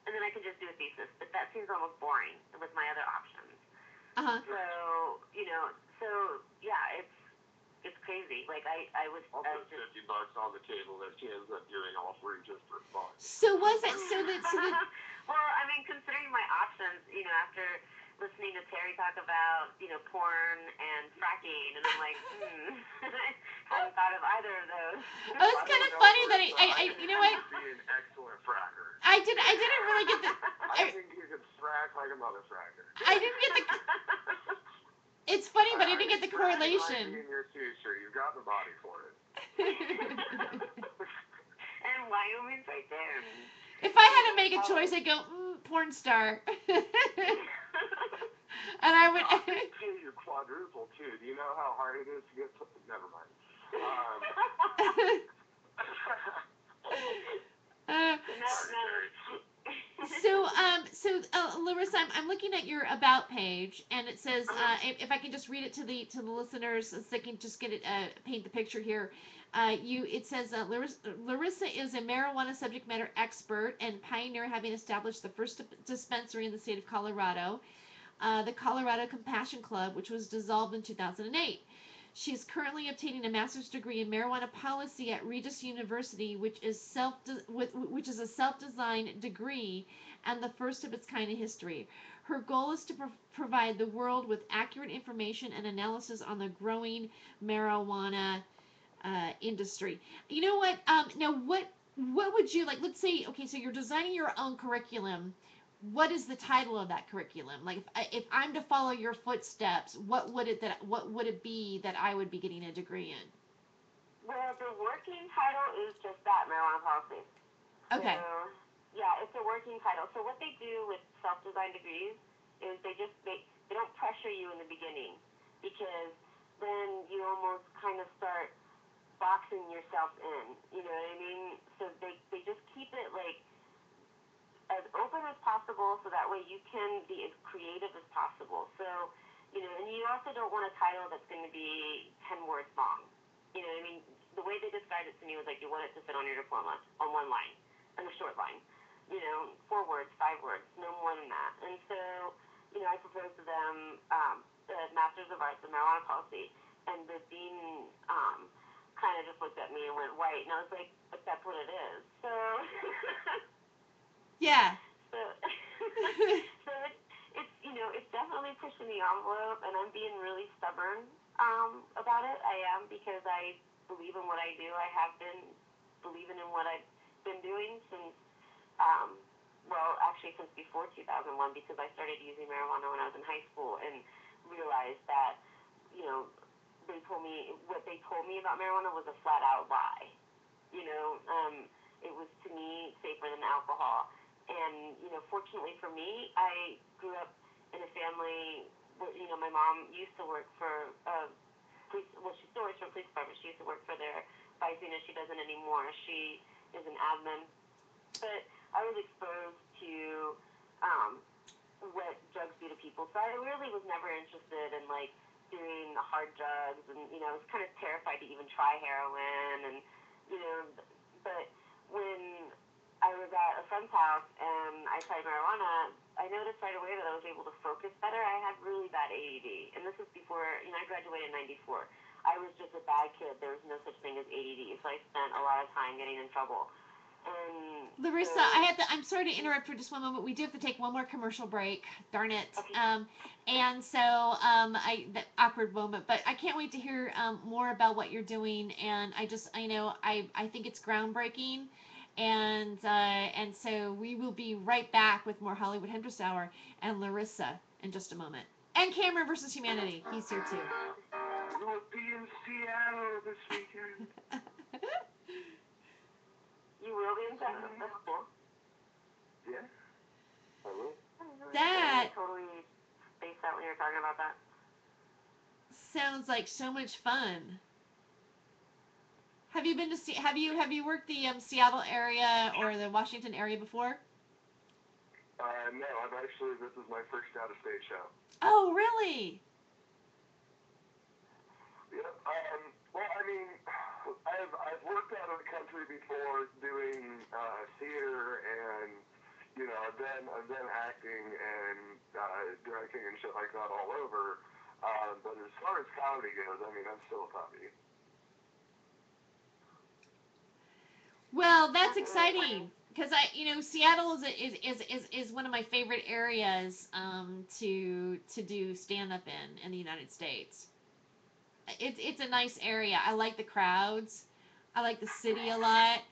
B: and then I can just do a thesis, but that seems almost boring with my other options.
A: Uh-huh.
B: So yeah, it's crazy. Like I was.
D: I'll put $50 on the table if she ends up doing all three just for fun.
A: So was it
B: Well, I mean, considering my options, after listening to Terry talk about, porn and fracking, and I'm like, I hadn't thought of either of those.
A: Oh, it's kind of funny that I you know what?
D: Be an excellent fracker.
A: I didn't really get the.
D: I think you could frack like a mother fracker.
A: I didn't get the. It's funny, but I didn't get the correlation.
D: In your future, you've got the body for it.
B: And Wyoming's right there.
A: If I had to make a choice, I'd go porn star. And I would.
D: You quadruple too. Do you know how hard it is to get? Never mind.
A: So Larisa, I'm looking at your about page, and it says, if I can just read it to the listeners, so they can just get it, paint the picture here. It says Larisa is a marijuana subject matter expert and pioneer, having established the first dispensary in the state of Colorado, the Colorado Compassion Club, which was dissolved in 2008. She is currently obtaining a master's degree in marijuana policy at Regis University, which is a self-designed degree and the first of its kind in history. Her goal is to provide the world with accurate information and analysis on the growing marijuana industry. You know what? Now, what would you like? Let's say, okay, so you're designing your own curriculum. What is the title of that curriculum? Like, if I'm to follow your footsteps, what would it be that I would be getting a degree in?
B: Well, the working title is just that, marijuana policy. So,
A: Okay.
B: yeah, it's a working title. So what they do with self-designed degrees is they don't pressure you in the beginning, because then you almost kind of start boxing yourself in. You know what I mean? So they just keep it like as open as possible, so that way you can be as creative as possible. So, and you also don't want a title that's going to be 10 words long. You know what I mean? The way they described it to me was like you want it to fit on your diploma on one line, and a short line. 4 words, 5 words, no more than that. And so, I proposed to them the Masters of Arts in Marijuana Policy, and the dean kind of just looked at me and went white, and I was like, but that's what it is. So.
A: Yeah.
B: So, so it's definitely pushing the envelope, and I'm being really stubborn about it. I am, because I believe in what I do. I have been believing in what I've been doing since, actually since before 2001, because I started using marijuana when I was in high school and realized that, what they told me about marijuana was a flat out lie. You know, it was, to me, safer than alcohol. And, fortunately for me, I grew up in a family where, my mom used to work for police, well, she still works for a police department. She used to work for their vice unit. She doesn't anymore. She is an admin. But I was exposed to what drugs do to people. So I really was never interested in, like, doing the hard drugs. And, I was kind of terrified to even try heroin. And, but when I was at a friend's house and I tried marijuana, I noticed right away that I was able to focus better. I had really bad ADD. And this was before, I graduated in 94. I was just a bad kid. There was no such thing as ADD. So I spent a lot of time getting in trouble. And
A: Larissa,
B: so,
A: I'm sorry to interrupt for just one moment. We do have to take one more commercial break. Darn it.
B: okay.
A: And so, that awkward moment, but I can't wait to hear, more about what you're doing. And I think it's groundbreaking. And so we will be right back with more Hollywood Hemptress Hour and Larissa in just a moment. And Cameron versus Humanity. He's here too.
D: We'll be in Seattle this weekend.
B: You will be in Seattle? That's cool.
D: Yeah. I will.
A: That
B: I totally spaced out when you were talking about that.
A: sounds like so much fun. Have you been to see? Have you worked the Seattle area or the Washington area before?
D: No, this is my first out-of-state show.
A: Oh, really?
D: Yep. Well, I've worked out of the country before doing theater, and I've been acting and directing and shit like that all over. But as far as comedy goes, I'm still a puppy.
A: Well, that's exciting because Seattle is one of my favorite areas to do stand up in the United States. It's a nice area. I like the crowds. I like the city a lot.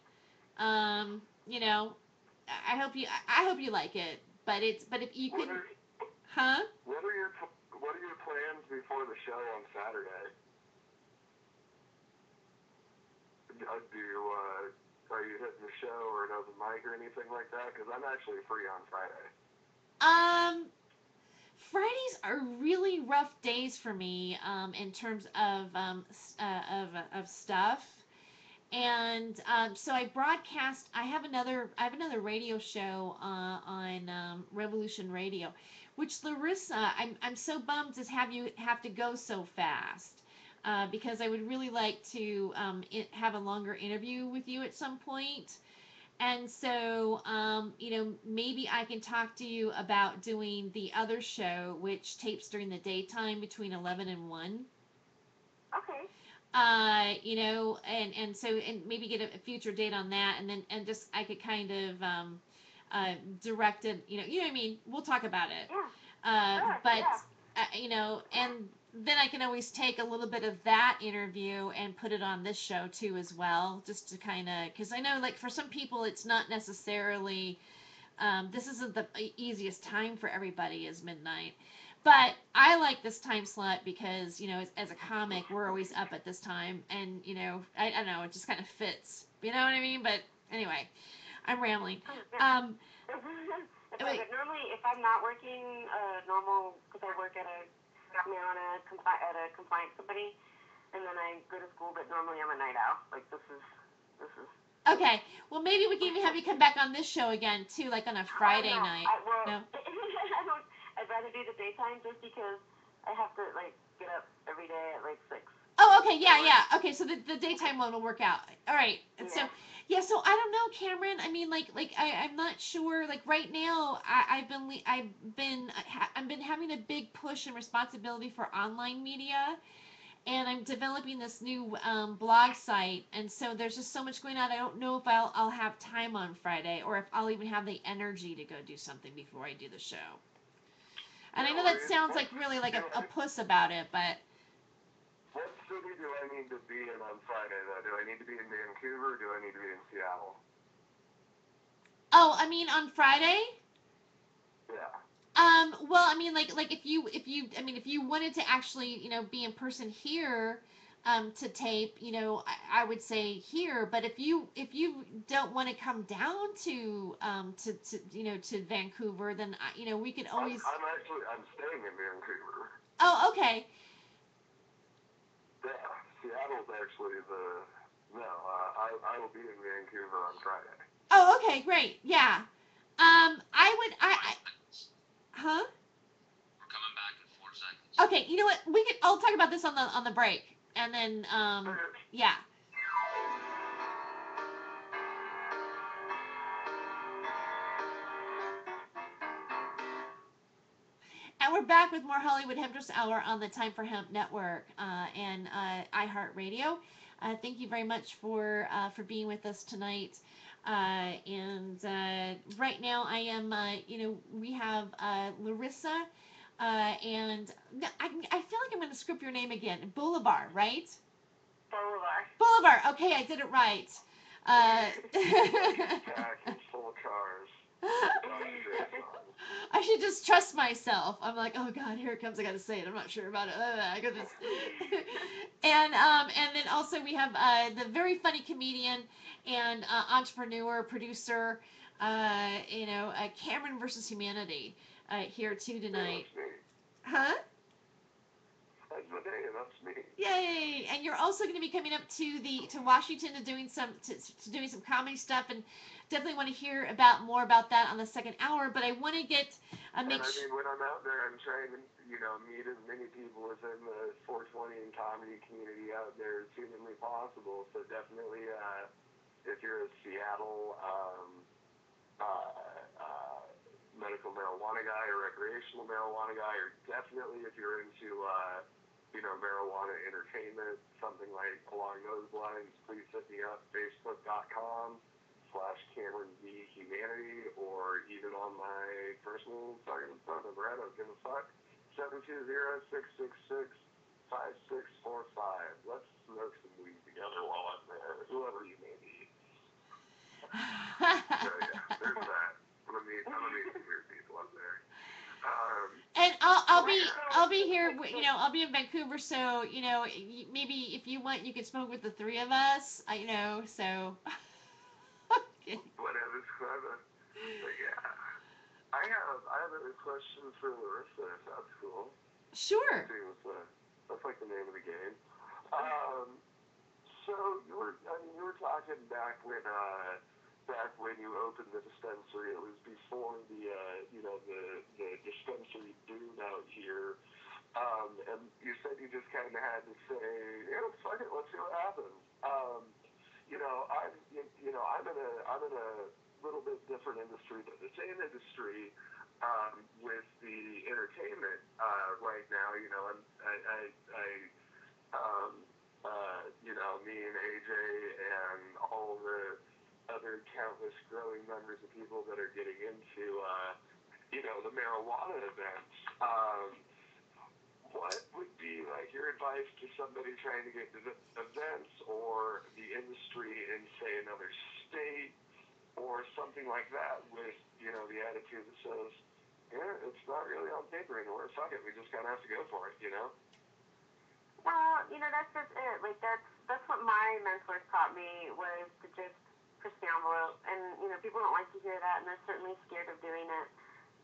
A: Um, you know, I hope you like it. But if you could, huh?
D: What are your plans before the show on Saturday? Are you hitting the show or an open mic or anything like that? Because I'm actually free on Friday.
A: Um, Fridays are really rough days for me in terms of stuff. And so I broadcast. I have another radio show on Revolution Radio, which Larissa, I'm so bummed to have you have to go so fast. Because I would really like to have a longer interview with you at some point. And so, maybe I can talk to you about doing the other show, which tapes during the daytime between 11 and 1.
B: Okay.
A: And maybe get a future date on that, and just I could kind of direct it. You know what I mean. We'll talk about it.
B: Yeah. Sure.
A: But
B: Yeah.
A: and then I can always take a little bit of that interview and put it on this show too as well, just to kind of, because I know like for some people it's not necessarily this isn't the easiest time for everybody is midnight. But I like this time slot because, as a comic, we're always up at this time. And, I don't know, it just kind of fits. You know what I mean? But anyway, I'm rambling. Wait.
B: Normally, if I'm not working normal, because I work at at a compliance company, and then I go to school, but normally I'm a night owl. Like this is.
A: Okay, well maybe we can even have you come back on this show again too, like on a Friday night. No.
B: I'd rather do the daytime just because I have to like get up every day at like 6.
A: Oh, okay, yeah. Okay, so the daytime one will work out. All right, and
B: Yeah.
A: so I don't know, Cameron. I mean, I'm not sure. Like right now, I've been having a big push and responsibility for online media, and I'm developing this new blog site, and so there's just so much going on. I don't know if I'll have time on Friday, or if I'll even have the energy to go do something before I do the show. And I know that sounds like really like a puss about it, but.
D: What city do I need to be in on Friday, though? Do I need to be in Vancouver, or do I need to be in Seattle?
A: Oh, I mean on Friday?
D: Yeah.
A: Well, I mean, like if you wanted to actually, be in person here, to tape, I would say here. But if you don't want to come down to Vancouver, then we could always.
D: I'm staying in Vancouver.
A: Oh, okay.
D: Yeah, Seattle's actually I will be in Vancouver on Friday.
A: Oh, okay, great. Yeah. Huh?
C: We're coming back in 4 seconds.
A: Okay, you know what? I'll talk about this on the break, and then yeah. And we're back with more Hollywood Hemptress Hour on the Time for Hemp Network and iHeartRadio. Thank you very much for being with us tonight. And right now, I am, we have Larisa, and I feel like I'm going to script your name again. Bolivor, right? Bolivor. Okay, I did it right.
D: Package full of cars.
A: I should just trust myself. I'm like, oh God, here it comes. I got to say it. I'm not sure about it. I got this. And then also we have the very funny comedian and entrepreneur, producer, Cameron versus Humanity here too tonight. Huh?
D: That's me.
A: Yay! And you're also going to be coming up to Washington to doing some comedy stuff, and definitely want to hear more about that on the second hour. But I want to get
D: when I'm out there, I'm trying to meet as many people within the 420 and comedy community out there as humanly possible. So definitely, if you're a Seattle medical marijuana guy or recreational marijuana guy, or definitely if you're into marijuana entertainment, something like along those lines, please hit me up, facebook.com/CameronVHumanity, or even on my personal phone number. I don't give a fuck. 720-666-5645. Let's smoke some weed together while I'm there, whoever you may be. So yeah, there's that. I'm gonna meet some weird people up there.
A: And I'll be here. I'll be in Vancouver. So maybe if you want, you could smoke with the three of us. So.
D: Whatever's clever. But yeah, I have a question for Larisa. If that's cool.
A: Sure.
D: That's like the name of the game. So you were talking back when you opened the dispensary. It was before the dispensary boom out here. And you said you just kind of had to say, fuck it, let's see what happens. I'm in a little bit different industry, but the same industry with the entertainment right now. Me and AJ and all the other countless growing numbers of people that are getting into the marijuana events. What would be like your advice to somebody trying to get to the events or the industry in, say, another state or something like that with, the attitude that says, yeah, it's not really on paper anymore. Fuck it, we just kind of have to go for it, you know?
B: Well, that's just it. Like that's what my mentors taught me, was to just push the envelope. And people don't like to hear that, and they're certainly scared of doing it.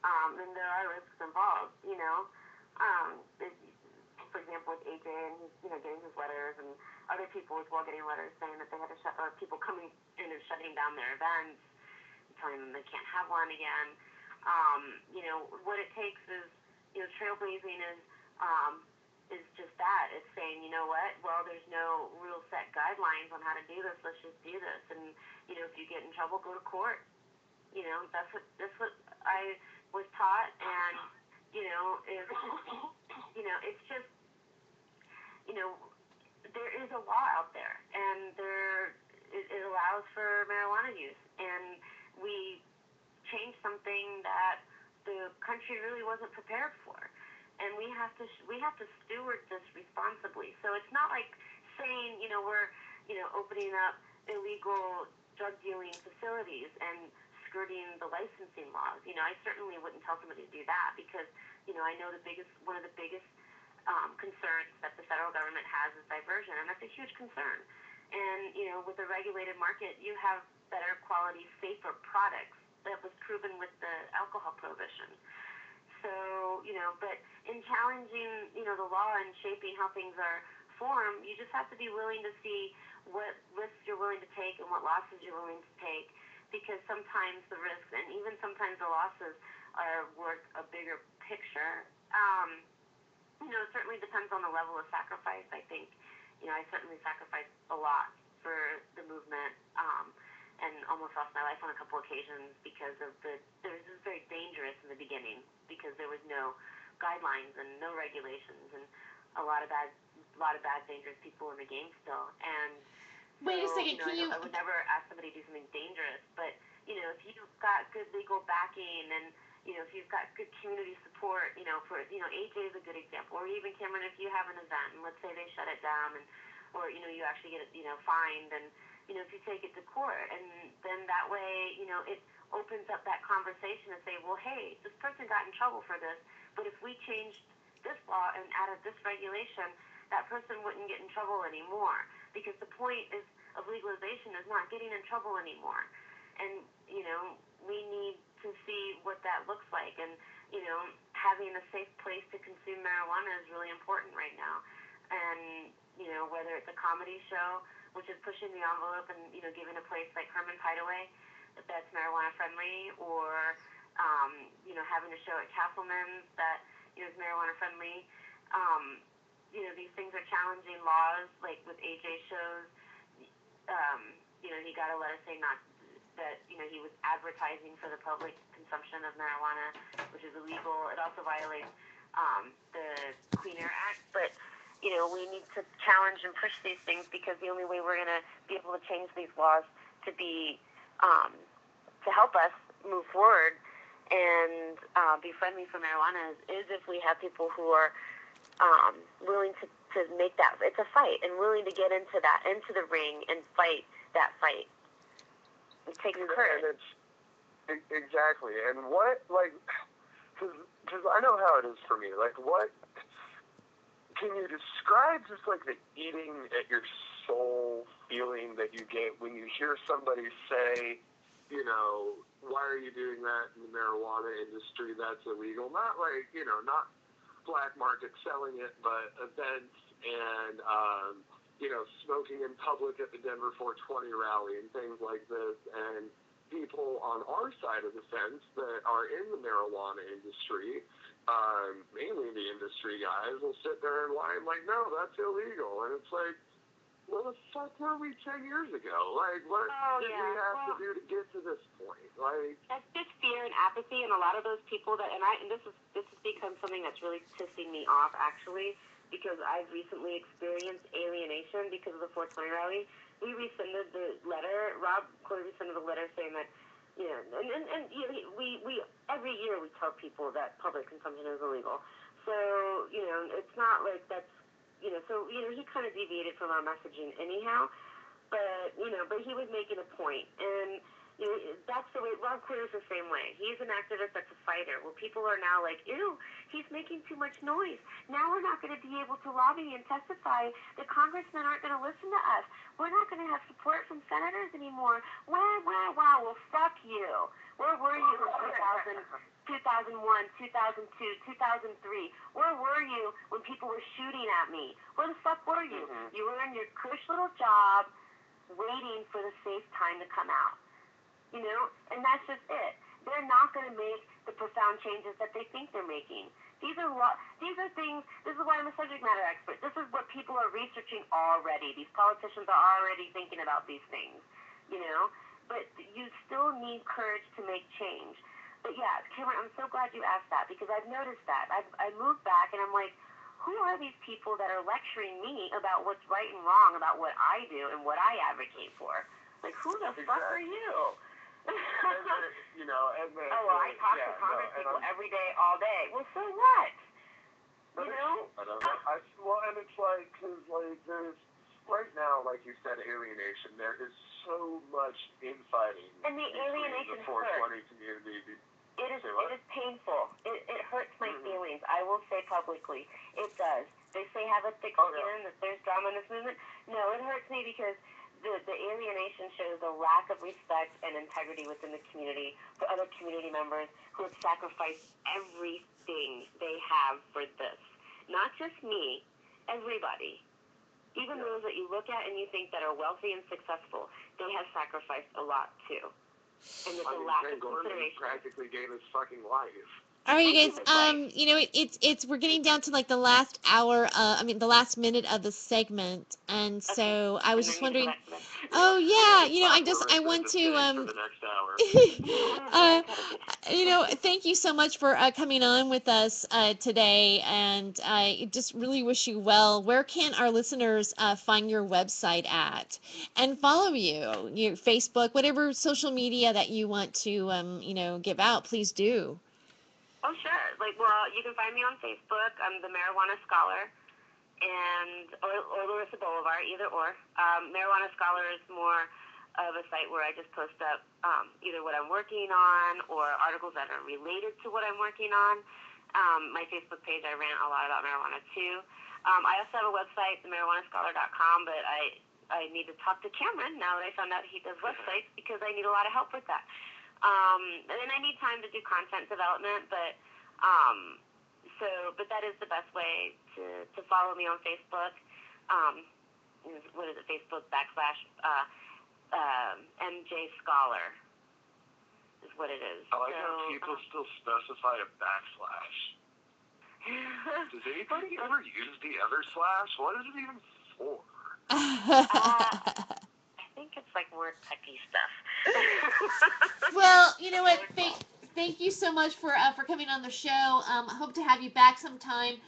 B: And there are risks involved. For example, with AJ, and he's getting his letters, and other people as well getting letters saying that they had to shut, or people coming in and shutting down their events, telling them they can't have one again. What it takes is, trailblazing is just that. It's saying, you know what? Well, there's no real set guidelines on how to do this. Let's just do this. And if you get in trouble, go to court. That's what I was taught. And if it's just, there is a law out there, and it allows for marijuana use, and we changed something that the country really wasn't prepared for, and we have to steward this responsibly. So it's not like saying we're opening up illegal drug dealing facilities and skirting the licensing laws. I certainly wouldn't tell somebody to do that, because I know one of the biggest concerns that the federal government has is diversion, and that's a huge concern. And with a regulated market, you have better quality, safer products. That was proven with the alcohol prohibition. So, but in challenging, the law and shaping how things are formed, you just have to be willing to see what risks you're willing to take and what losses you're willing to take, because sometimes the risks and even sometimes the losses are worth a bigger picture. It certainly depends on the level of sacrifice. I think, I certainly sacrificed a lot for the movement. And almost lost my life on a couple occasions because of it was just very dangerous in the beginning, because there was no guidelines and no regulations, and a lot of bad, dangerous people in the game still. And so,
A: Wait a second,
B: I would never ask somebody to do something dangerous, but if you've got good legal backing, and if you've got good community support, AJ is a good example, or even Cameron, if you have an event and let's say they shut it down, and or you actually get it fined, and if you take it to court, and then that way it opens up that conversation to say, well, hey, this person got in trouble for this, but if we changed this law and added this regulation, that person wouldn't get in trouble anymore, because the point of legalization is not getting in trouble anymore. And we need to see what that looks like, and having a safe place to consume marijuana is really important right now. And whether it's a comedy show, which is pushing the envelope and giving a place like Herman's Hideaway that's marijuana friendly, or having a show at Castleman's that is marijuana friendly. These things are challenging laws, like with AJ shows. He got a letter saying not that he was advertising for the public consumption of marijuana, which is illegal. It also violates the Clean Air Act, but we need to challenge and push these things, because the only way we're going to be able to change these laws to be to help us move forward and be friendly for marijuana is if we have people who are willing to make that. It's a fight, and willing to get into the ring and fight that fight. It takes courage.
D: And exactly. And what, like, because I know how it is for me. Like, what can you describe just like the eating at your soul feeling that you get when you hear somebody say, why are you doing that in the marijuana industry? That's illegal. Not like, not black market selling it, but events and, smoking in public at the Denver 420 rally and things like this. And people on our side of the fence that are in the marijuana industry, mainly the industry guys, will sit there and lie like, no, that's illegal. And it's like, well, the fuck were we 10 years ago? Like, what did we have to do to get to this point? Like,
B: that's just fear and apathy, and a lot of those people that, and this has become something that's really pissing me off, actually, because I've recently experienced alienation because of the 420 rally. We rescinded the letter. Rob Corey rescinded the letter saying that, and we every year we tell people that public consumption is illegal. So, it's not like that's, so, he kind of deviated from our messaging anyhow, but he was making a point. And, That's the way. Rob Quinn is the same way. He's an activist that's a fighter. Well, people are now like, ew, he's making too much noise. Now we're not going to be able to lobby and testify. The congressmen aren't going to listen to us. We're not going to have support from senators anymore. Wow. Well, fuck you. Where were you in 2001, 2002, 2003? Where were you when people were shooting at me? Where the fuck were you? You were in your cush little job waiting for the safe time to come out. And that's just it. They're not going to make the profound changes that they think they're making. These are things, this is why I'm a subject matter expert. This is what people are researching already. These politicians are already thinking about these things, But you still need courage to make change. But yeah, Cameron, I'm so glad you asked that, because I've noticed that. I moved back and I'm like, who are these people that are lecturing me about what's right and wrong about what I do and what I advocate for? Like, who the fuck are you? I talk to Congress people every day, all day. Well, so what?
D: I don't know. And it's like, because, there's, right now, like you said, alienation, there is so much infighting.
B: And the alienation
D: the 420 community.
B: It is painful. It hurts my feelings. I will say publicly. It does. They say have a thick skin, that there's drama in this movement. No, it hurts me because the alienation shows a lack of respect and integrity within the community for other community members who have sacrificed everything they have for this. Not just me, everybody. Even those that you look at and you think that are wealthy and successful, they have sacrificed a lot too. And there's a lack of consideration.
D: Practically gave his fucking life.
A: All right, you guys. It's we're getting down to like the last hour. The last minute of the segment, and so I was just wondering. Oh yeah, I want to thank you so much for coming on with us today, and I just really wish you well. Where can our listeners find your website at, and follow you, your Facebook, whatever social media that you want to give out, please do.
B: Oh, sure. You can find me on Facebook. I'm the Marijuana Scholar, or Larisa Bolivor, either or. Marijuana Scholar is more of a site where I just post up either what I'm working on or articles that are related to what I'm working on. My Facebook page, I rant a lot about marijuana too. I also have a website, themarijuanascholar.com, but I need to talk to Cameron now that I found out he does websites, because I need a lot of help with that. And then I need time to do content development, but that is the best way to follow me on Facebook. What is it? Facebook / MJ Scholar is what it is.
D: I like how people still specify a backslash. Does anybody ever use the other slash? What is it even for?
B: I think it's like more techie stuff.
A: Well, you know what? Thank you so much for coming on the show. I hope to have you back sometime,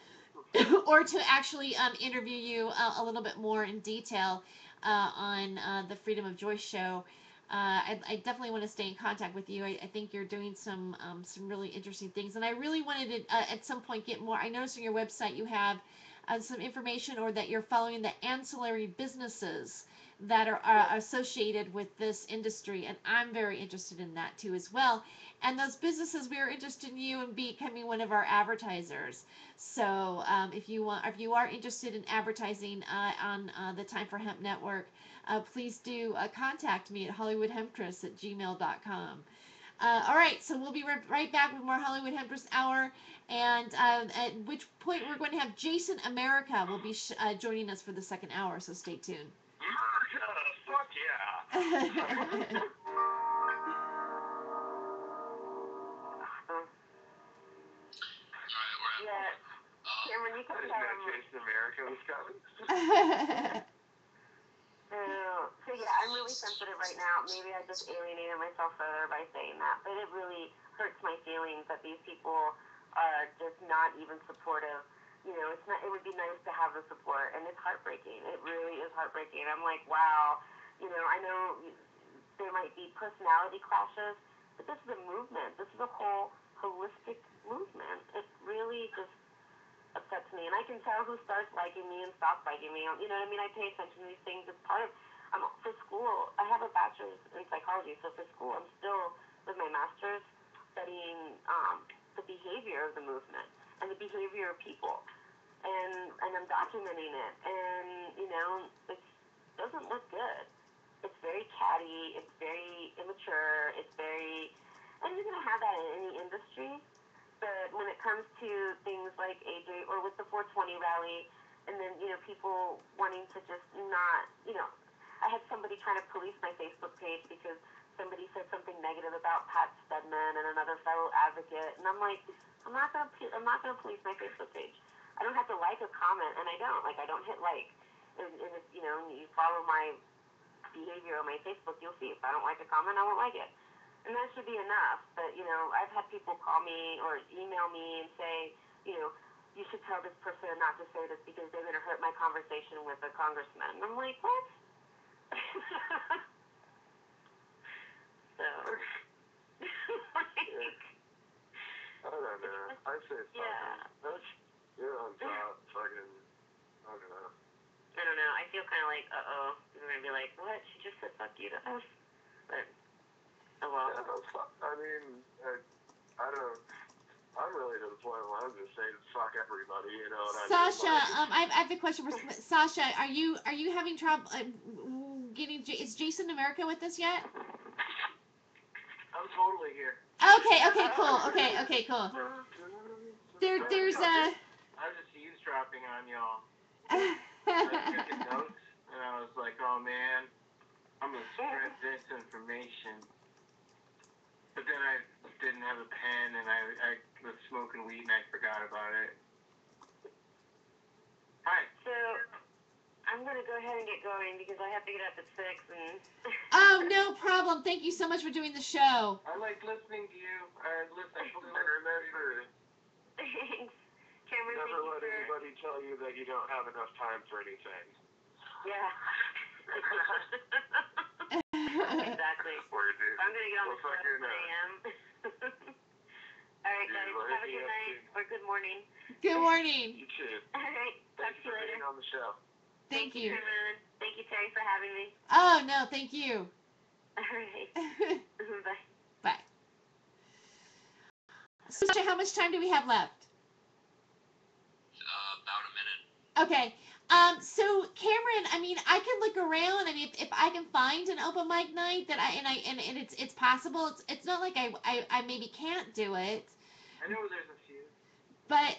A: or to actually interview you a little bit more in detail on the Freedom of Joy show. I definitely want to stay in contact with you. I think you're doing some really interesting things, and I really wanted to at some point get more. I noticed on your website you have some information, or that you're following the ancillary businesses that are associated with this industry, and I'm very interested in that too as well. And those businesses, we are interested in you and becoming one of our advertisers. So if you are interested in advertising on the Time for Hemp Network, please do contact me at hollywoodhemptress@gmail.com. All right, so we'll be right back with more Hollywood Hemptress Hour, and at which point we're going to have Jason America will be joining us for the second hour, so stay tuned.
D: Fuck yeah.
B: Cameron, you can tell him.
D: Jason America was coming.
B: So yeah, I'm really sensitive right now. Maybe I just alienated myself further by saying that, but it really hurts my feelings that these people are just not even supportive. It's not. It would be nice to have the support, and it's heartbreaking. It really is heartbreaking. I'm like, wow. I know there might be personality clashes, but this is a movement. This is a whole holistic movement. It really just upsets me, and I can tell who starts liking me and stops liking me. You know what I mean? I pay attention to these things. It's part of For school, I have a bachelor's in psychology, so for school, I'm still with my master's studying the behavior of the movement and the behavior of people, and I'm documenting it, and it doesn't look good. It's very catty. It's very immature. And you're gonna have that in any industry. But when it comes to things like AJ or with the 420 rally, and then people wanting to just not, I had somebody trying to police my Facebook page because somebody said something negative about Pat Stedman and another fellow advocate, and I'm like, I'm not gonna police my Facebook page. I don't have to like a comment, and I don't hit like, and if you follow my behavior on my Facebook, you'll see if I don't like a comment, I won't like it. And that should be enough. But, I've had people call me or email me and say, you should tell this person not to say this because they're going to hurt my conversation with a congressman. And I'm like, what? So, like,
D: I don't know. I say fucking.
B: yeah.
D: You're on top. Fucking. I don't know.
B: I don't know. I feel kind of like, uh-oh. People are going to be like, what? She just said fuck you to us? But, oh well.
D: Yeah, I mean, I don't. I'm really to the point where I'm just saying fuck everybody, you know what I mean?
A: Sasha, I have a question for Sasha. Are you having trouble getting? Is Jason America with us yet?
E: I'm totally here.
A: Okay, cool. Okay, cool. There's a.
E: I was just eavesdropping on y'all. I was taking notes, and I was like, oh man, I'm gonna spread this information. But then I didn't have a pen, and I was smoking weed, and I forgot about it. Hi.
B: So, I'm going to go ahead and get going because I have to get up at 6 and...
A: Oh, no problem. Thank you so much for doing the show.
E: I like listening to you. I
D: remember,
B: Thanks. Cameron,
D: never let anybody tell you that you don't have enough time for anything.
B: Yeah. Exactly. I'm going to get on the show at 1 a.m. All right, guys. Have a good night or good morning.
A: Good morning.
D: You too.
B: All right. Talk to you later.
D: Being on the show.
A: Thank you.
B: Cameron. Thank you, Terry, for having me.
A: Oh, no, thank you.
B: All right. Bye.
A: Bye. Sasha, how much time do we have left?
C: About a minute.
A: Okay. So Cameron, I mean, I can look around. I mean, if I can find an open mic night that and it's possible. It's not like I maybe can't do it.
E: I know there's a few.
A: But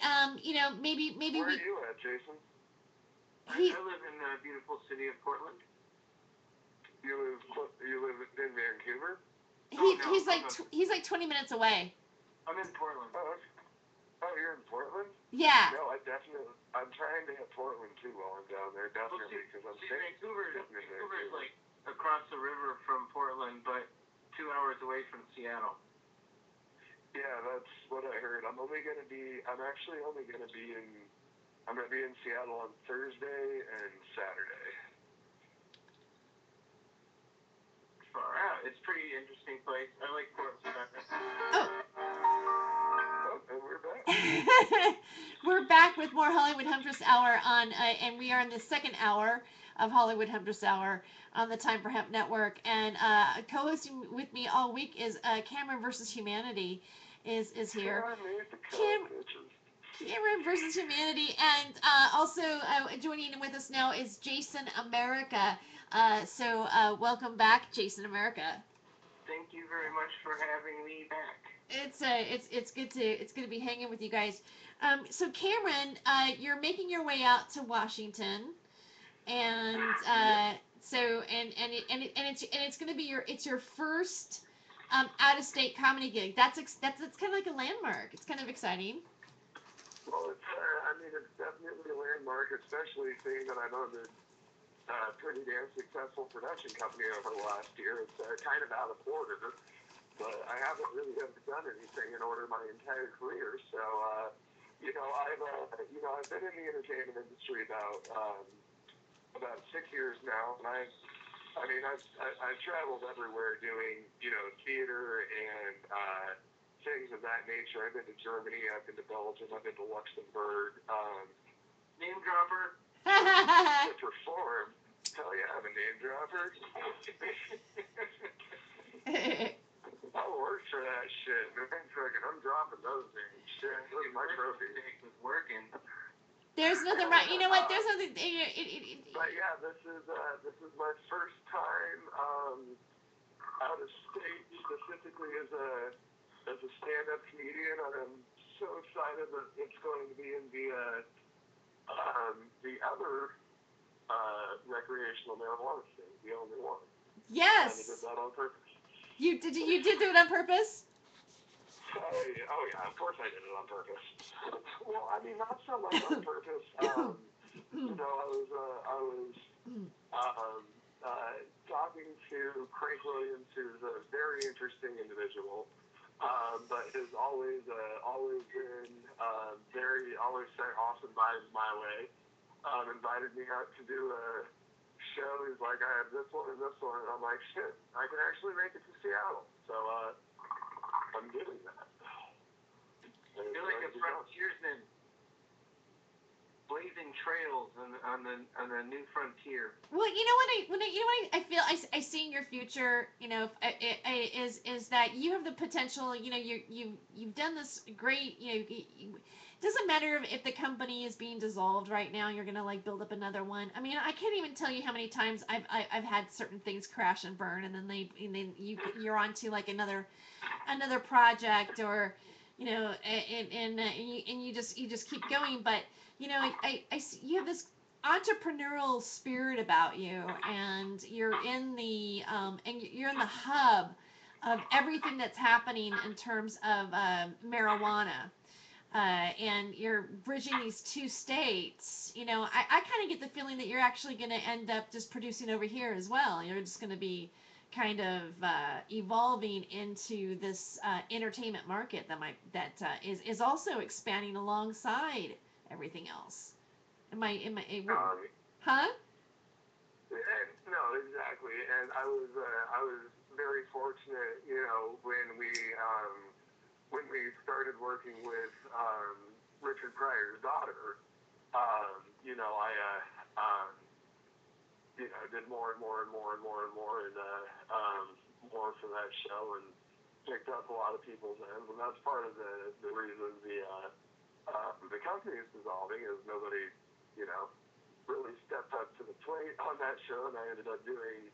A: maybe
D: Where
A: we.
D: are you at, Jason?
E: I live in the beautiful city of Portland.
D: You live in Vancouver?
A: He's like 20 minutes away.
E: I'm in Portland.
D: Oh, you're in Portland?
A: Yeah.
D: No, I'm trying to hit Portland too while I'm down there, definitely, because I'm
E: Vancouver is like across the river from Portland, but 2 hours away from Seattle.
D: Yeah, that's what I heard. I'm actually only going to be in Seattle on Thursday and Saturday.
E: Far out. It's a pretty interesting place. I like Portland.
A: Oh.
D: And we're back.
A: We're back with more Hollywood Hemptress Hour and we are in the second hour of Hollywood Hemptress Hour on the Time for Hemp Network. And co-hosting with me all week is Cameron versus Humanity is here. Cameron versus Humanity, and also joining with us now is Jason America. So welcome back, Jason America.
E: Thank you very much for having me back.
A: It's good to be hanging with you guys. So Cameron, you're making your way out to Washington, and it's going to be your first out of state comedy gig. That's kind of like a landmark. It's kind of exciting.
D: Well, it's definitely a landmark, especially seeing that I've owned a pretty damn successful production company over the last year. It's kind of out of order, but I haven't really ever done anything in order my entire career. So, I've been in the entertainment industry about 6 years now, and I've traveled everywhere doing, theater and things of that nature. I've been to Germany, I've been to Belgium, I've been to Luxembourg.
E: Name dropper.
D: To perform. Hell yeah, I'm a name dropper. I'll work for that shit, man. Fucking, I'm dropping those names. Shit, those are my trophies.
E: Was working.
A: There's nothing right. You know what? There's nothing.
D: But yeah, this is my first time out of state, specifically as a stand-up comedian, and I'm so excited that it's going to be in the other recreational marijuana state, the only one.
A: Yes.
D: And I did that on purpose.
A: You did do it on purpose?
D: Oh yeah, of course I did it on purpose. Well, I mean, not so much on purpose. You know, I was talking to Craig Williams, who's a very interesting individual, but has always been always sent awesome vibes my way. Invited me out to do a show. He's like, I have this one and this one, and I'm like, shit, I can actually make it to Seattle. So I'm doing that.
E: You're like a frontiersman, blazing trails on the new frontier.
A: Well, you know what I feel I see in your future, you know, is that you have the potential. You know, you've done this great. You know, it doesn't matter if the company is being dissolved right now. You're gonna like build up another one. I mean, I can't even tell you how many times I've had certain things crash and burn, and then you're on to like another project, or you know, and you just keep going. But you know, I see you have this entrepreneurial spirit about you, and you're in the hub of everything that's happening in terms of marijuana. And you're bridging these two states. You know, I kind of get the feeling that you're actually going to end up just producing over here as well. You're just going to be kind of evolving into this entertainment market that is also expanding alongside everything else. Huh?
D: No, exactly. And I was very fortunate, you know, when we started working with Richard Pryor's daughter. You know, I you know, did more and more for that show, and picked up a lot of people's ends, and that's part of the reason the company is dissolving, is nobody, you know, really stepped up to the plate on that show, and I ended up doing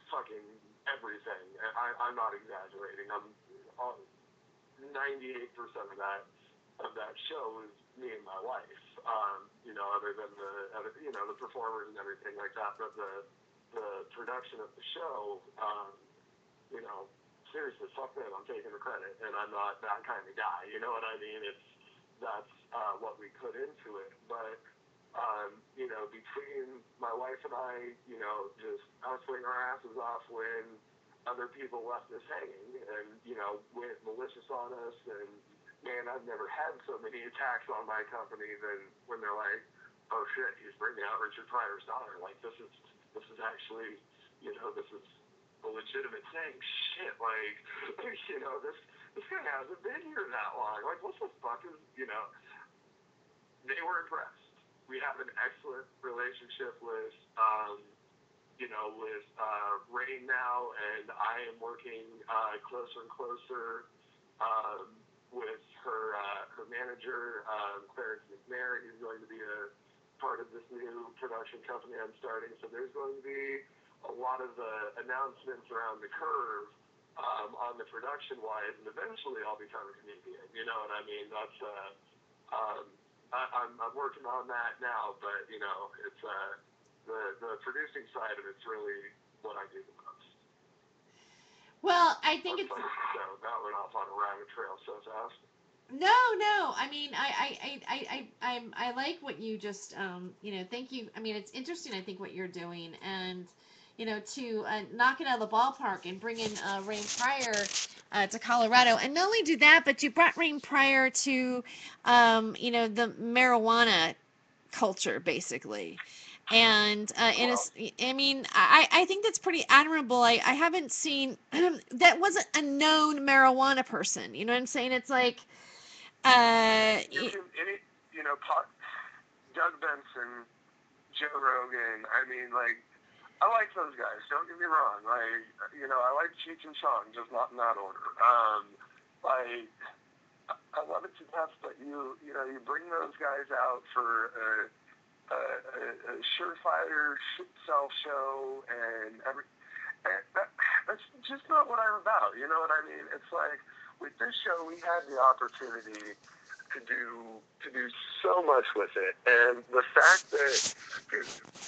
D: fucking everything. I'm not exaggerating. 98% of that show was me and my wife. You know, other than the performers and everything like that, but the production of the show, you know, seriously, fuck them, I'm taking the credit, and I'm not that kind of guy. You know what I mean? That's what we put into it. But you know, between my wife and I, you know, just hustling our asses off when other people left us hanging, and you know, went malicious on us, and man, I've never had so many attacks on my company than when they're like, oh shit, he's bringing out Richard Pryor's daughter. Like, this is actually, you know, this is a legitimate thing. Shit, like, you know, this guy hasn't been here that long. Like, what the fuck is, you know? They were impressed. We have an excellent relationship with, you know, with Rain now, and I am working closer and closer with her manager, Clarence McNair. He's going to be a part of this new production company I'm starting. So there's going to be a lot of announcements around the curve on the production wise, and eventually I'll become a comedian. You know what I mean? That's I'm working on that now, but you know, it's the producing side of it's really what I do the most.
A: Well, I think it's.
D: So that went off on a rabbit trail so fast.
A: No. I mean, I like what you just you know. Thank you. I mean, it's interesting. I think what you're doing, and you know, to knock it out of the ballpark and bring in Rain Pryor to Colorado, and not only do that, but you brought Rain Pryor to you know, the marijuana culture basically. And I mean, I think that's pretty admirable. I haven't seen that wasn't a known marijuana person. You know what I'm saying? It's like,
D: You know, Doug Benson Joe Rogan. I mean, like, I like those guys. Don't get me wrong. Like, I like Cheech and Chong, just not in that order. Like, I love it to death, but you bring those guys out for a surefire self show and that's just not what I'm about. You know what I mean? It's like with this show, we had the opportunity to do so much with it, and the fact that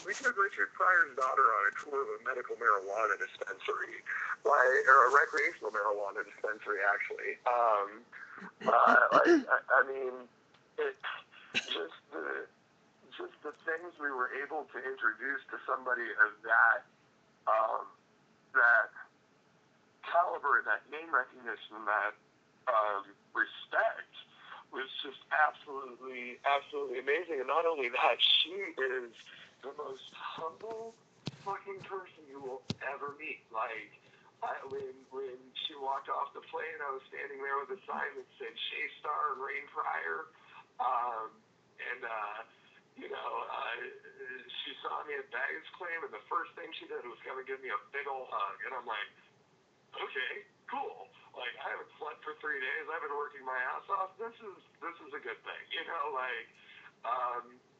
D: we took Richard Pryor's daughter on a tour of a medical marijuana dispensary, or a recreational marijuana dispensary, actually. I mean, it just the things we were able to introduce to somebody of that caliber, that name recognition, that respect was just absolutely amazing. And not only that, she is the most humble fucking person you will ever meet. Like, when she walked off the plane, I was standing there with a sign that said Shea Star and Rain Pryor. She saw me at baggage claim, and the first thing she did was come and give me a big old hug. And I'm like, okay, cool. Like, I haven't slept for 3 days. I've been working my ass off. This is a good thing,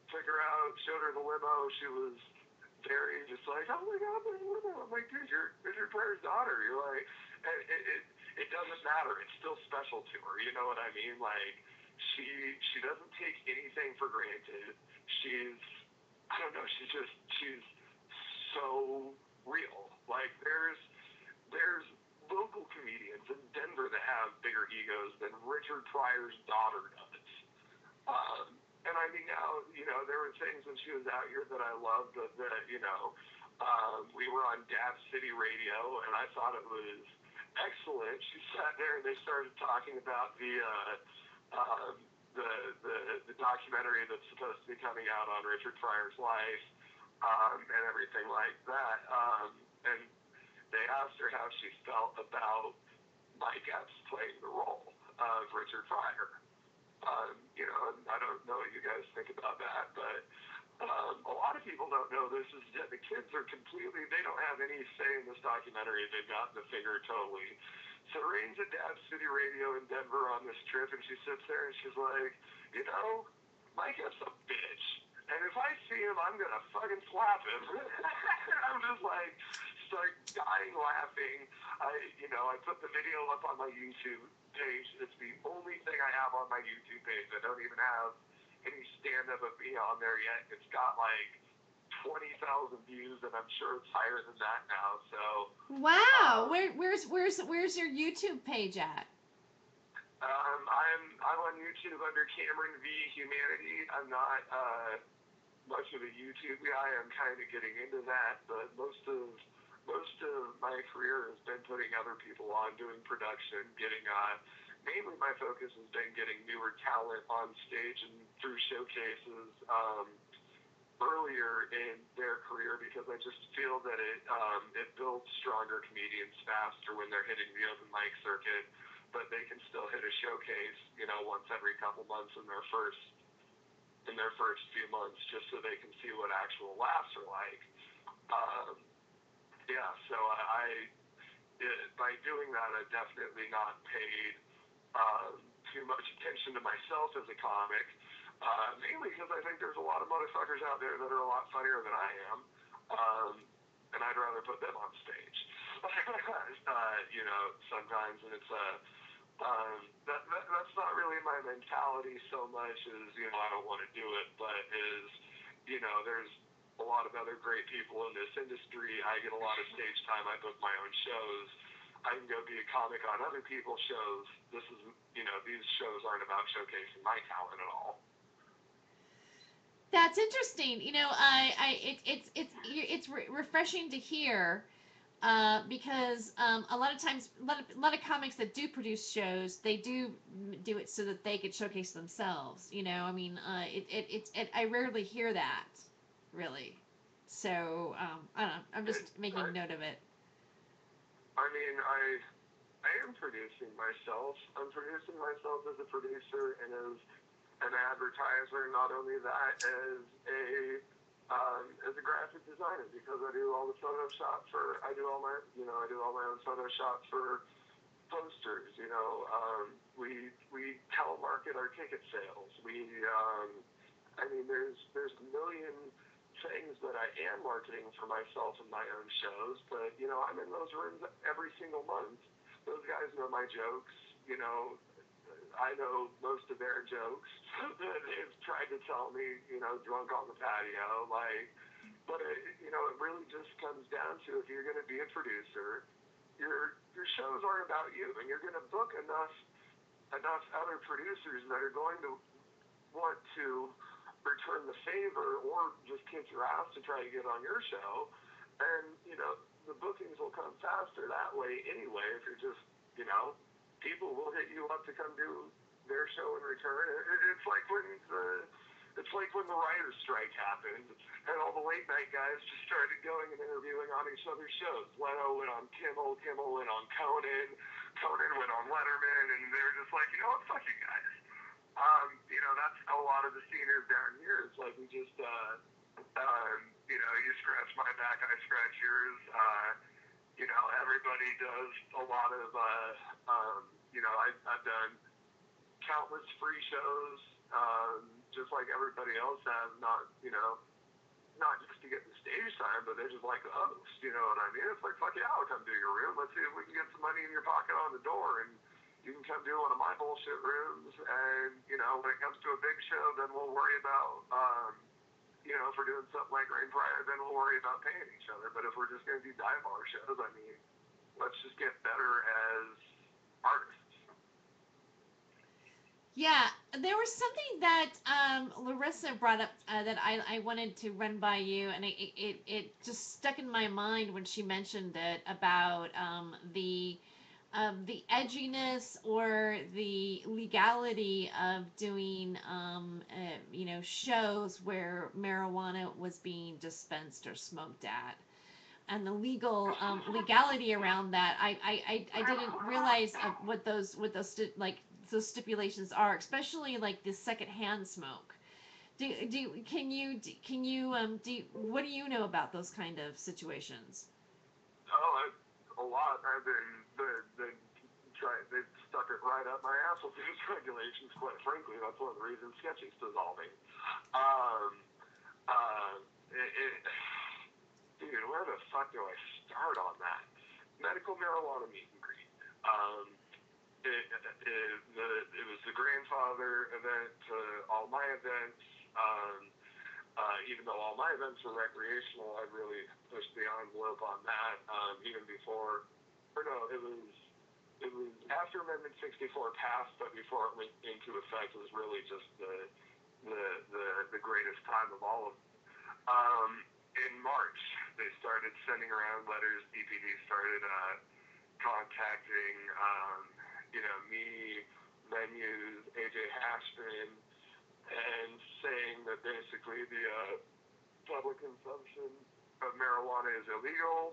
D: took her out, showed her the limo. She was very just like, oh my God, there's a limo. I'm like, dude, you're Pryor's daughter. You're like, and it doesn't matter. It's still special to her. You know what I mean? Like, she doesn't take anything for granted. I don't know, she's so real. Like, there's local comedians in Denver that have bigger egos than Richard Pryor's daughter does. And I mean, now, there were things when she was out here that I loved, that we were on Dab City Radio, and I thought it was excellent. She sat there and they started talking about the documentary that's supposed to be coming out on Richard Pryor's life, and everything like that. And they asked her how she felt about Mike Epps playing the role of Richard Pryor. And I don't know what you guys think about that, but a lot of people don't know this. Is that the kids are they don't have any say in this documentary. They've gotten the finger totally. So Rain's at Dab City Radio in Denver on this trip, and she sits there and she's like, Mike Epps a bitch. And if I see him, I'm going to fucking slap him. I'm just like, start dying laughing. I put the video up on my YouTube page. It's the only thing I have on my YouTube page. I don't even have any stand-up of me on there yet. It's got like 20,000 views, and I'm sure it's higher than that now. So
A: wow, where's your YouTube page at?
D: I'm on YouTube under Cameron V Humanity. I'm not much of a YouTube guy. I'm kind of getting into that, but most of my career has been putting other people on, doing production, getting mainly my focus has been getting newer talent on stage and through showcases earlier in their career, because I just feel that it builds stronger comedians faster when they're hitting the open mic circuit, but they can still hit a showcase, once every couple months in their first few months, just so they can see what actual laughs are like. So by doing that, I've definitely not paid too much attention to myself as a comic, mainly because I think there's a lot of motherfuckers out there that are a lot funnier than I am, and I'd rather put them on stage. Sometimes, and it's that's not really my mentality so much as, I don't want to do it, but there's a lot of other great people in this industry. I get a lot of stage time. I book my own shows. I can go be a comic on other people's shows. This is, these shows aren't about showcasing my talent at all.
A: That's interesting. It's refreshing to hear, because a lot of times, a lot of comics that do produce shows, they do it so that they could showcase themselves. I rarely hear that, really. So I don't know. I'm just making note of it.
D: I mean, I am producing myself. I'm producing myself as a producer and as an advertiser. Not only that, as a graphic designer because I do all the Photoshop I do all my, I do all my own Photoshop for posters. We telemarket our ticket sales. I mean, there's a million things that I am marketing for myself and my own shows, but I'm in those rooms every single month. Those guys know my jokes. I know most of their jokes that they've tried to tell me, drunk on the patio. But it really just comes down to, if you're going to be a producer, your shows aren't about you, and you're going to book enough other producers that are going to want to return the favor or just kick your ass to try to get on your show. And the bookings will come faster that way anyway. If you're just, people will hit you up to come do their show in return. It's like when the writer's strike happened and all the late night guys just started going and interviewing on each other's shows. Leno went on Kimmel went on Conan went on Letterman, and they were just like, what, fuck you guys. That's a lot of the seniors down here. It's like, we just, you scratch my back, I scratch yours. Everybody does a lot of, I've done countless free shows, just like everybody else has, not just to get the stage time, but they just like the host, you know what I mean? It's like, fuck yeah, I'll come do your room. Let's see if we can get some money in your pocket on the door, and you can come do one of my bullshit rooms, and, when it comes to a big show, then we'll worry about, if we're doing something like Rain Prior, then we'll worry about paying each other. But if we're just going to do dive bar shows, I mean, let's just get better as artists.
A: Yeah, there was something that Larisa brought up that I wanted to run by you, and it just stuck in my mind when she mentioned it about the edginess or the legality of doing shows where marijuana was being dispensed or smoked at, and the legality around that. I didn't realize what those those stipulations are, especially like the secondhand smoke. What do you know about those kind of situations?
D: Oh, a lot. I've been they've stuck it right up my ass with these regulations. Quite frankly, that's one of the reasons sketching's dissolving. Um, dude, where the fuck do I start on that? Medical marijuana meet and greet. It was the grandfather event to all my events. Even though all my events were recreational, I really pushed the envelope on that. Even before, or no, it was after Amendment 64 passed, but before it went into effect, it was really just the greatest time of all of them. In March, they started sending around letters. DPD started contacting, me, venues, AJ Hashman, and saying that basically the public consumption of marijuana is illegal.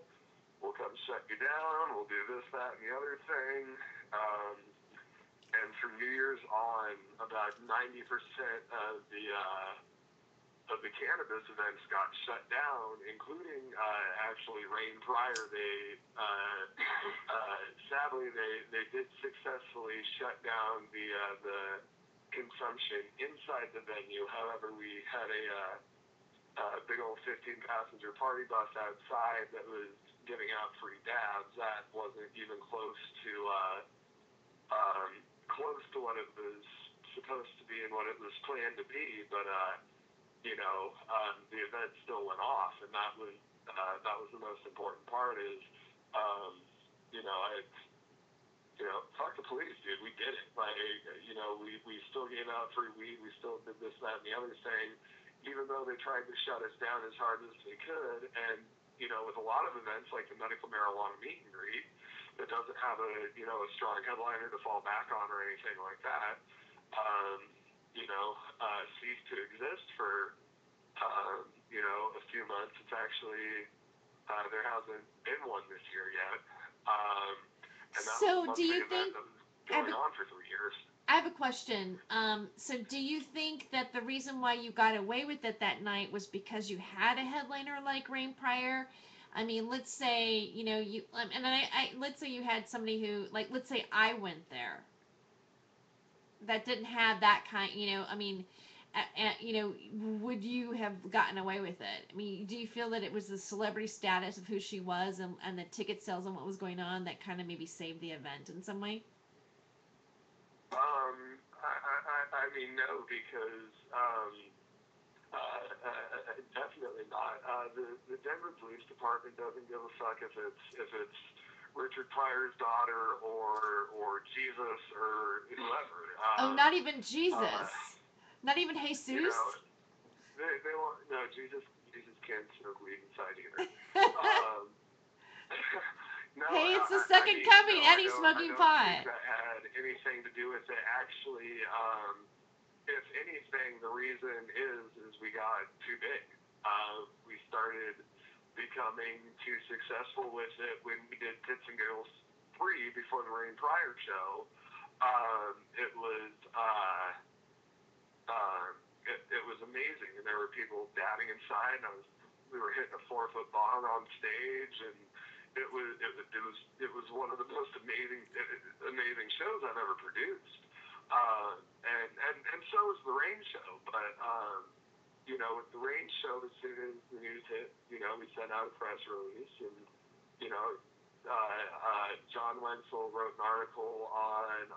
D: We'll come shut you down. We'll do this, that, and the other thing. And from New Year's on, about 90% of the cannabis events got shut down, including actually Rain Prior. They sadly they did successfully shut down the consumption inside the venue. However, we had a big old 15-passenger party bus outside that was giving out free dabs. That wasn't even close to what it was supposed to be and what it was planned to be, but the event still went off, and that was the most important part. Is fuck the police, dude. We did it. We still gave out free weed. We still did this, that, and the other thing, even though they tried to shut us down as hard as they could. And with a lot of events like the medical marijuana meet and greet, that doesn't have a strong headliner to fall back on or anything like that, ceased to exist for a few months. It's actually there hasn't been one this year yet. And that
A: So
D: was a
A: do you
D: monthly event
A: think
D: that was going on for 3 years.
A: I have a question. So do you think that the reason why you got away with it that night was because you had a headliner like Rain Prior? I mean, let's say, you, and let's say you had somebody who, like, let's say I went there that didn't have that kind, I mean, would you have gotten away with it? I mean, do you feel that it was the celebrity status of who she was and the ticket sales and what was going on that kind of maybe saved the event in some way?
D: I mean, no, because definitely not. The Denver Police Department doesn't give a fuck if it's Richard Pryor's daughter or Jesus or whoever.
A: Oh, not even Jesus. Not even Jesus.
D: They won't. No, Jesus can't smoke weed inside either. No,
A: hey, it's the second coming, and he's smoking pot.
D: I don't think that had anything to do with it. Actually, if anything, the reason is we got too big. We started becoming too successful with it when we did Tits and Giggles 3 before the Rain Prior show. It was it was amazing, and there were people dabbing inside, and we were hitting a 4-foot bong on stage, and it was one of the most amazing shows I've ever produced. And so was the Rain show, but with the Rain show, as soon as the news hit, we sent out a press release, and John Wenzel wrote an article on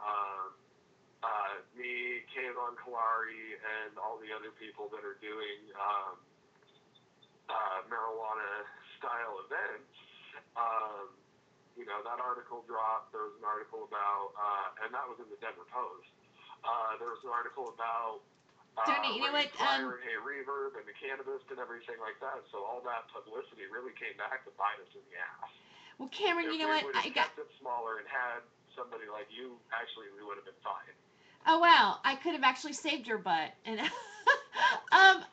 D: me, Kayvon Kalari, and all the other people that are doing marijuana-style events. That article dropped. There was an article about, and that was in the Denver Post. There was an article about Pryor and Hey Reverb and the cannabis and everything like that. So all that publicity really came back to bite us in the ass.
A: Well, Cameron,
D: if
A: you know what?
D: I kept it smaller and had somebody like you, actually, we would have been fine.
A: Oh wow, I could have actually saved your butt. And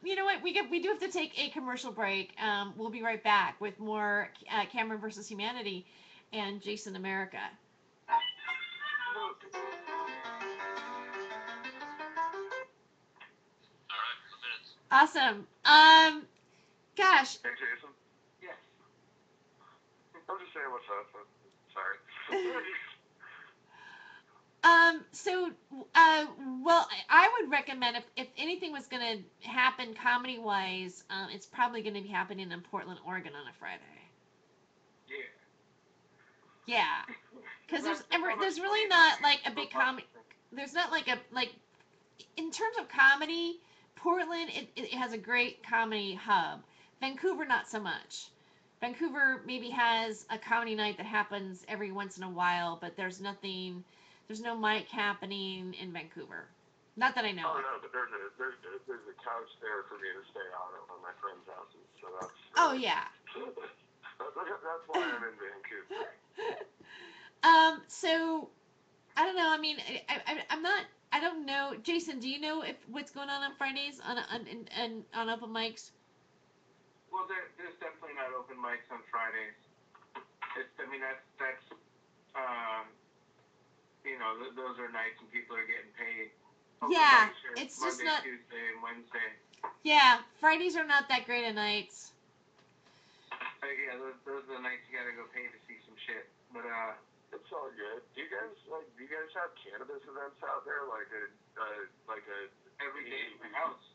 A: you know what? We do have to take a commercial break. We'll be right back with more Cameron versus Humanity and Jason America.
C: All right, 2 minutes.
A: Awesome. Gosh.
D: Hey, Jason.
E: Yes.
D: I'm just saying what's up. Sorry.
A: Well, I would recommend if anything was going to happen comedy-wise, it's probably going to be happening in Portland, Oregon on a Friday.
D: Yeah.
A: Yeah. Because there's really not like a big comedy. There's not like in terms of comedy, Portland it has a great comedy hub. Vancouver not so much. Vancouver maybe has a comedy night that happens every once in a while, but there's no mic happening in Vancouver. Not that I know.
D: Oh no, but there's a couch there for me to stay on at one of my friends' houses, so that's.
A: Oh yeah.
D: That's why I'm in Vancouver.
A: So I don't know. I mean, I'm not. I don't know. Jason, do you know what's going on Fridays on open mics?
F: Well, there's definitely not open mics on Fridays. That's those are nights when people are getting paid. Open
A: Yeah,
F: it's
A: just
F: Monday,
A: not.
F: Tuesday, and Wednesday.
A: Yeah, Fridays are not that great of nights.
F: Yeah, those are the nights you gotta go pay to see some shit. But
D: it's all good. Do you guys have cannabis events out there like a
F: every day at my house?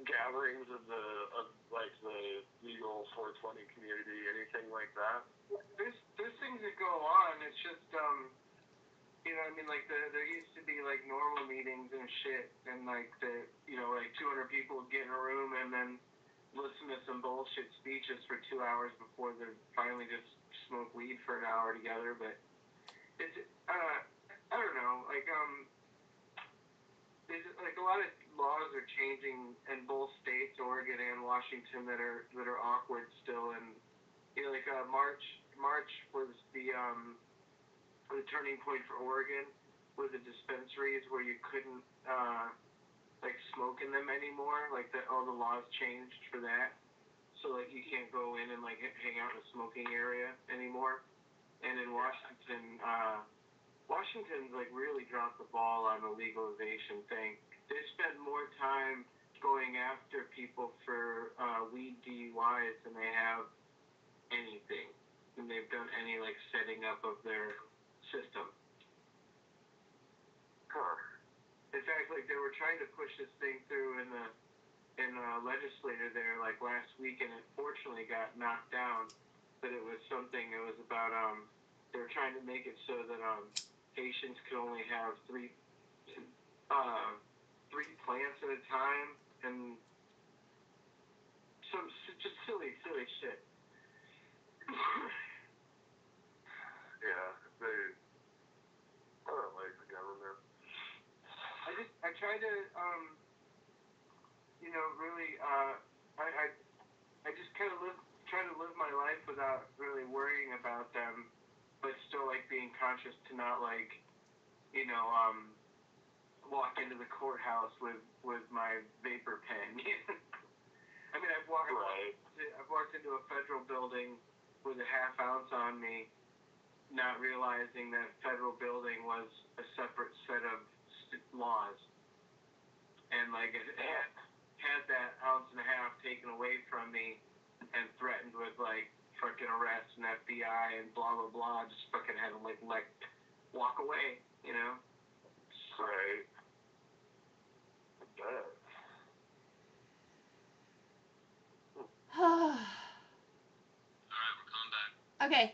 D: Gatherings of the legal 420 community, anything like that?
F: There's things that go on. It's just there used to be like normal meetings and shit, and like 200 people would get in a room and then listen to some bullshit speeches for 2 hours before they finally just smoke weed for an hour together. But it's I don't know, there's like a lot of laws are changing in both states, Oregon and Washington, that are awkward still. And March was the turning point for Oregon, with the dispensaries where you couldn't smoke in them anymore. Like all the laws changed for that, so you can't go in and hang out in a smoking area anymore. And in Washington, Washington's like really dropped the ball on the legalization thing. They spend more time going after people for weed DUIs than they have anything. And they've done any like setting up of their system.
D: Huh.
F: In fact, like they were trying to push this thing through in the legislature there like last week, and it fortunately got knocked down. But it was something. It was about they were trying to make it so that patients could only have three plants at a time, and some just silly shit.
D: Yeah, I don't like the government.
F: I try to really I just kind of try to live my life without really worrying about them, but still like being conscious to not like walk into the courthouse with my vapor pen. I mean, I've walked into a federal building with a half ounce on me, not realizing that federal building was a separate set of laws, and like it had that ounce and a half taken away from me, and threatened with like fucking arrest and FBI and blah blah blah. Just fucking had to like walk away,
D: Right. I bet.
C: Alright, we're coming back.
A: Okay.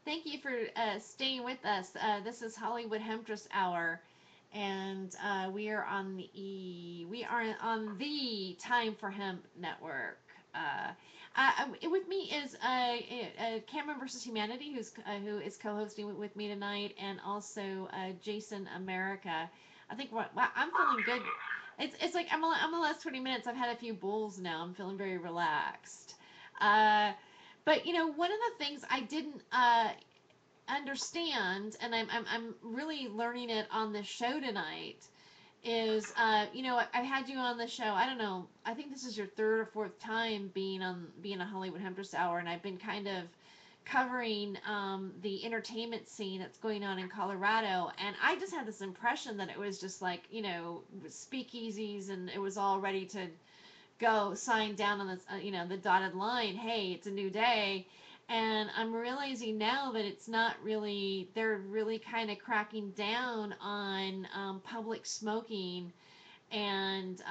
A: Thank you for staying with us. This is Hollywood Hemptress Hour, and we are on the Time for Hemp Network. With me is Cameron versus Humanity, who is co-hosting with me tonight, and also Jason America. I think I'm feeling good. It's like I'm the last 20 minutes. I've had a few bowls now. I'm feeling very relaxed. But one of the things I didn't understand, and I'm really learning it on this show tonight, is I've had you on the show. I don't know. I think this is your third or fourth time being a Hollywood Hemptress Hour, and I've been kind of covering the entertainment scene that's going on in Colorado, and I just had this impression that it was just like speakeasies, and it was all ready to go sign down on this, the dotted line. Hey, it's a new day. And I'm realizing now that it's not really, they're really kind of cracking down on public smoking, and,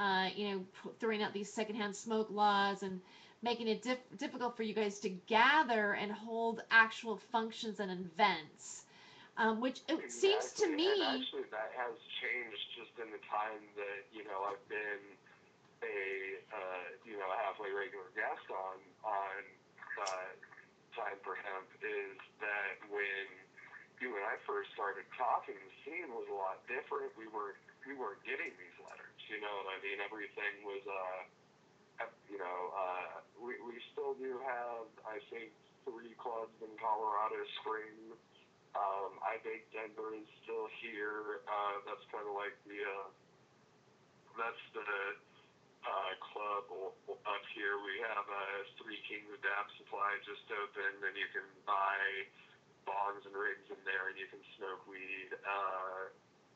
A: throwing out these secondhand smoke laws, and making it difficult for you guys to gather and hold actual functions and events. Which it seems to me.
D: And actually, that has changed just in the time that I've been a halfway regular guest on Time for Hemp. Is that when you and I first started talking, the scene was a lot different. We weren't getting these letters. You know what I mean? Everything was we still do have, I think, 3 clubs in Colorado Springs. I think Denver is still here. That's kind of like that's the club up here. We have Three Kings of Dap Supply just opened, and you can buy bongs and rigs in there, and you can smoke weed.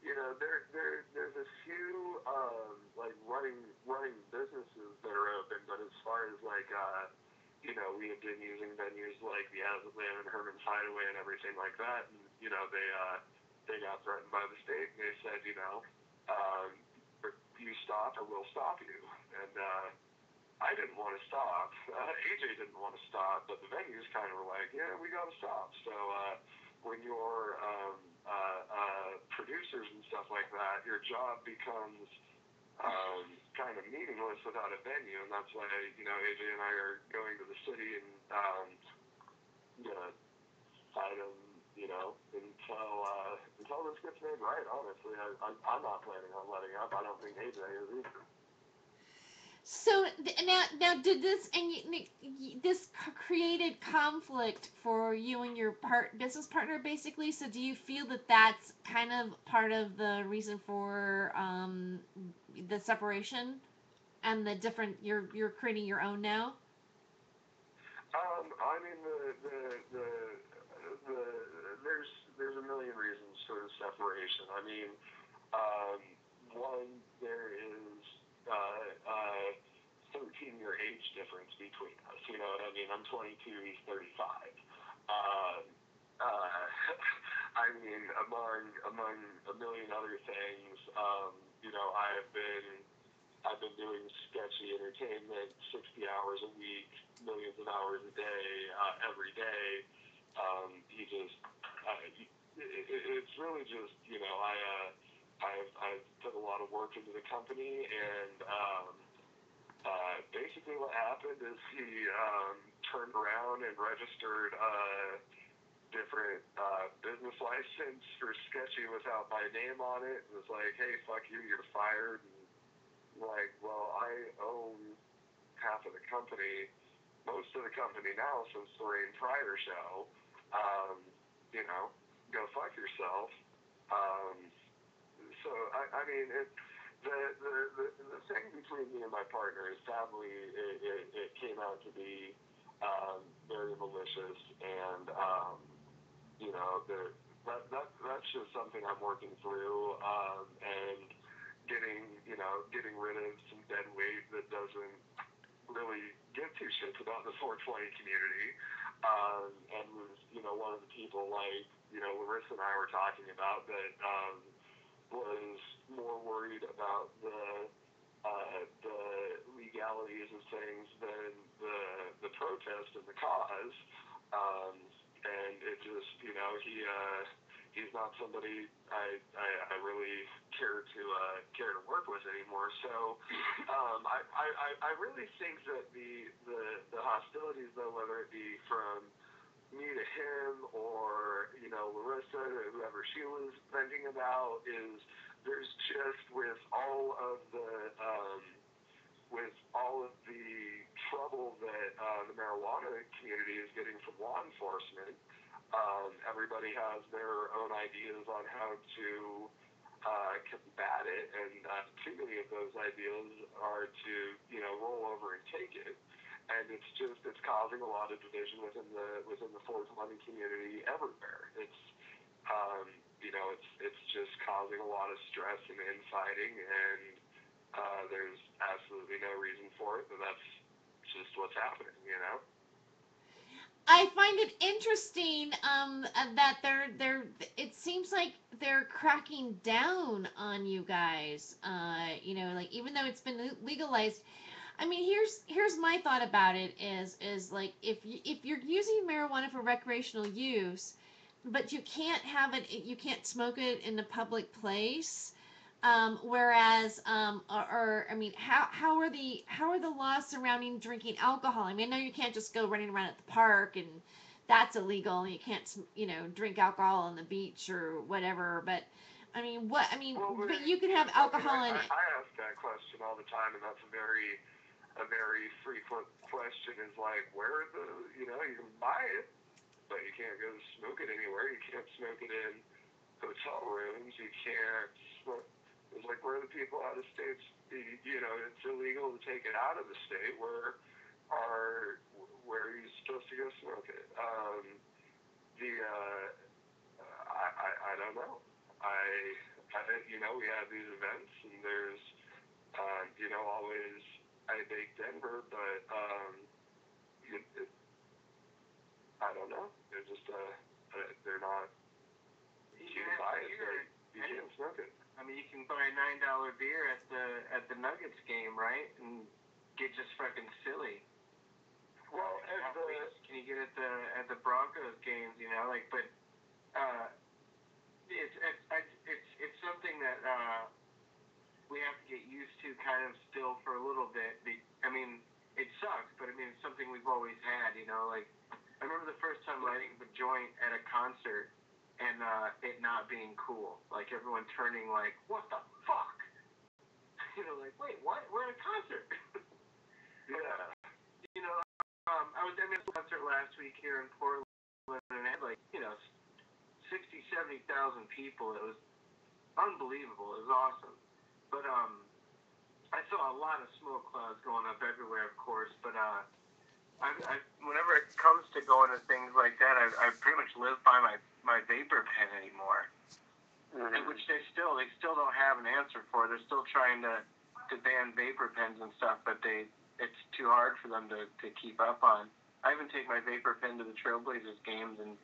D: There's a few like running businesses that are open, but as far as like we have been using venues like the Azatlan and Herman's Hideaway and everything like that, and they got threatened by the state, and they said you stop or we'll stop you. And I didn't want to stop. AJ didn't want to stop, but the venues kind of were like, yeah, we got to stop. So when you're producers and stuff like that, your job becomes kind of meaningless without a venue, and that's why AJ and I are going to the city and gonna fight them, until this gets made right. Honestly, I'm not planning on letting up. I don't think AJ is either.
A: So now did this this created conflict for you and your business partner basically? So do you feel that that's kind of part of the reason for the separation and the different you're creating your own now?
D: I mean, the there's a million reasons for the separation. I mean, um, one, there is 13-year age difference between us. You know what I mean? I'm 22, he's 35. Um, uh, I mean, among a million other things, you know, I've been doing sketchy entertainment 60 hours a week, millions of hours a day, every day. He just, it's really just, you know, I've put a lot of work into the company, and basically what happened is he turned around and registered a different business license for sketchy without my name on it. It was like, hey, fuck you, you're fired. And like, well, I own half of the company, most of the company now since the Rain Pryor show. Um, you know, go fuck yourself. Um, so I mean, the thing between me and my partner is sadly it came out to be very malicious, and you know, that's just something I'm working through, and getting rid of some dead weight that doesn't really give two shits about the 420 community. And was, you know, one of the people like, you know, Larisa and I were talking about that was more worried about the legalities of things than the protest and the cause. And it just, you know, he's not somebody I really care to work with anymore. So I really think that the hostilities, though, whether it be from me to him or, you know, Larisa or whoever she was venting about, is there's just with all of the trouble that the marijuana community is getting from law enforcement. Everybody has their own ideas on how to combat it, and too many of those ideas are to, you know, roll over and take it. And it's causing a lot of division within the 420 community everywhere. It's you know, it's just causing a lot of stress and infighting, and there's absolutely no reason for it, but that's just what's happening, you know?
A: I find it interesting that it seems like they're cracking down on you guys. You know, like even though it's been legalized. I mean, here's my thought about it is like if you're using marijuana for recreational use, but you can't smoke it in a public place. Whereas, I mean, how are the laws surrounding drinking alcohol? I mean, I know you can't just go running around at the park and that's illegal, and you can't, you know, drink alcohol on the beach or whatever. But I mean,
D: Well,
A: but you can have alcohol in it.
D: I ask that question all the time, and that's a very frequent question. Is like, where are the, you know, you can buy it, but you can't go smoke it anywhere. You can't smoke it in hotel rooms. You can't smoke. It's like, where are the people out of states? You know, it's illegal to take it out of the state. Are where are you supposed to go smoke it? The I don't know. You know, we have these events, and there's you know, always I bake Denver, but it, I don't know. They're just they're not. You can buy it, but you can't smoke it.
F: I mean, you can buy a $9 beer at the Nuggets game, right? And get just fucking silly.
D: Well,
F: can you get at the Broncos games? You know, like, but it's something that we have to get used to, kind of still for a little bit. I mean, it sucks, but I mean, it's something we've always had. You know, like I remember the first time lighting the joint at a concert, and it not being cool. Like everyone turning like, what the fuck? You know, like, wait, what? We're at a concert. last week here in Portland, and it had like, 60, 70,000 people. It was unbelievable. It was awesome. But I saw a lot of smoke clouds going up everywhere, of course. But I whenever it comes to going to things like that, I pretty much live by my vapor pen anymore, which they still don't have an answer for. They're still trying to ban vapor pens and stuff, but it's too hard for them to keep up on. I even take my vapor pen to the Trailblazers games, and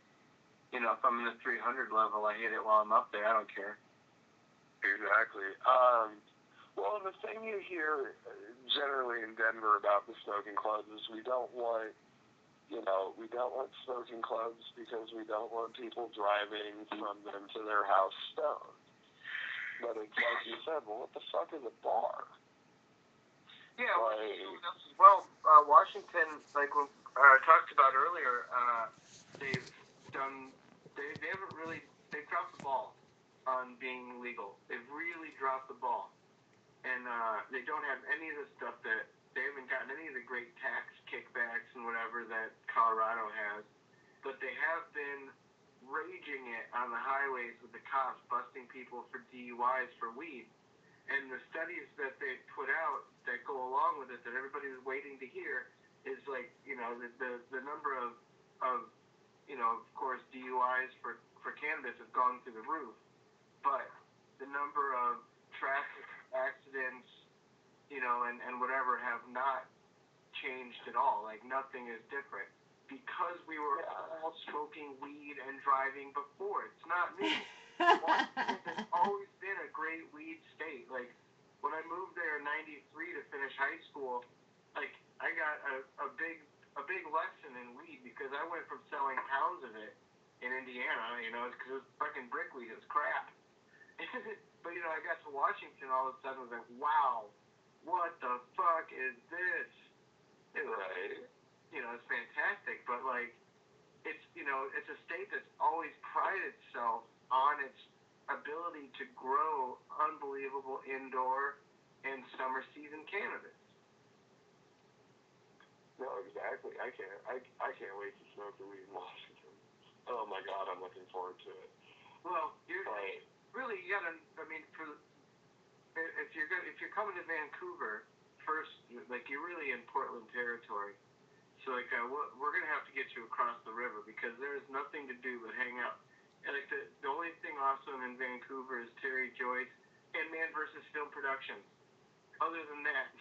F: if I'm in the 300 level, I hit it while I'm up there. I don't care.
D: Exactly. Well, the thing you hear generally in Denver about the smoking clubs is we don't want smoking clubs because we don't want people driving from them to their house stoned. But it's like you said, well, what the fuck is a bar?
F: Yeah, well, Washington, like we talked about earlier, they dropped the ball on being legal. They've really dropped the ball. And they don't have any of the stuff they haven't gotten any of the great tax kickbacks and whatever that Colorado has. But they have been raging it on the highways with the cops, busting people for DUIs for weed. And the studies that they put out that go along with it, that everybody was waiting to hear, is like, the number of course, DUIs for cannabis have gone through the roof. But the number of traffic accidents, and whatever have not changed at all. Like, nothing is different. Because we were all smoking weed and driving before. It's not new. Washington has always been a great weed state. Like, when I moved there in '93 to finish high school, like, I got a big lesson in weed because I went from selling pounds of it in Indiana, because it was fucking brickweed. It was crap. But, I got to Washington, all of a sudden, I was like, wow, what the fuck is this? It was, it's fantastic, but, like, it's a state that's always prided itself on its ability to grow unbelievable indoor and summer season cannabis.
D: No, exactly. I can't wait to smoke the weed in Washington. Oh my God, I'm looking forward to it.
F: Well, really, you gotta. I mean, if you're coming to Vancouver first, like, you're really in Portland territory. So, like, we're gonna have to get you across the river because there's nothing to do but hang out. And, like, the only thing awesome in Vancouver is Terry Joyce and Man vs. Film Productions. Other than that,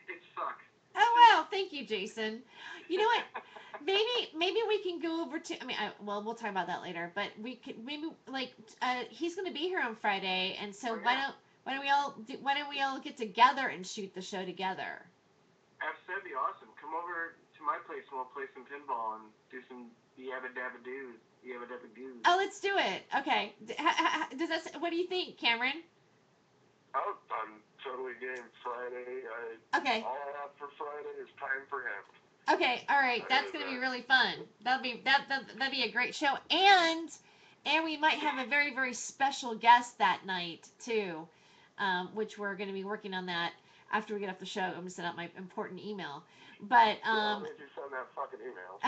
F: it sucks.
A: Oh, wow. Thank you, Jason. You know what? Maybe we can go over to. I mean, we'll talk about that later. But we could maybe, like, he's going to be here on Friday, and so why don't we all get together and shoot the show together?
F: That'd be awesome. Come over to my place and we'll play some pinball and do some yabba dabba doos.
A: Oh, let's do it. Okay. What do you think, Cameron?
D: Oh, I'm totally game. Friday.
A: Okay.
D: All I have for Friday is time for him.
A: Okay, all right. That's gonna be really fun. That'd be a great show, and we might have a very, very special guest that night too, which we're gonna be working on that after we get off the show. I'm gonna send out my important email, but
D: I'll make you send that fucking email.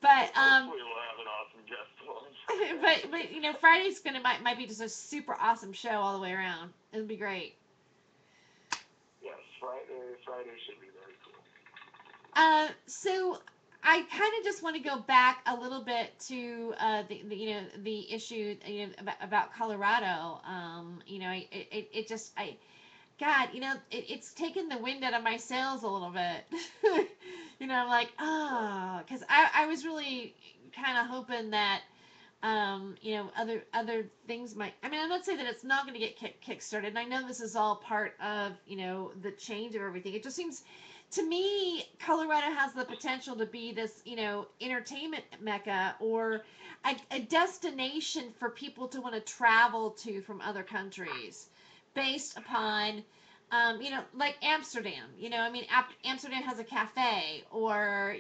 A: but
D: hopefully we'll have an awesome guest on.
A: but Friday's might be just a super awesome show all the way around. It'll be great.
D: Yes, Friday should be very cool.
A: So I kind of just want to go back a little bit to the issue about Colorado. It's taken the wind out of my sails a little bit. I'm like, because I was really kind of hoping that other things might. I mean, I'm not saying that it's not going to get kick-started. And I know this is all part of the change of everything. It just seems to me Colorado has the potential to be this entertainment mecca or a destination for people to want to travel to from other countries, based upon like Amsterdam. Amsterdam has a cafe, or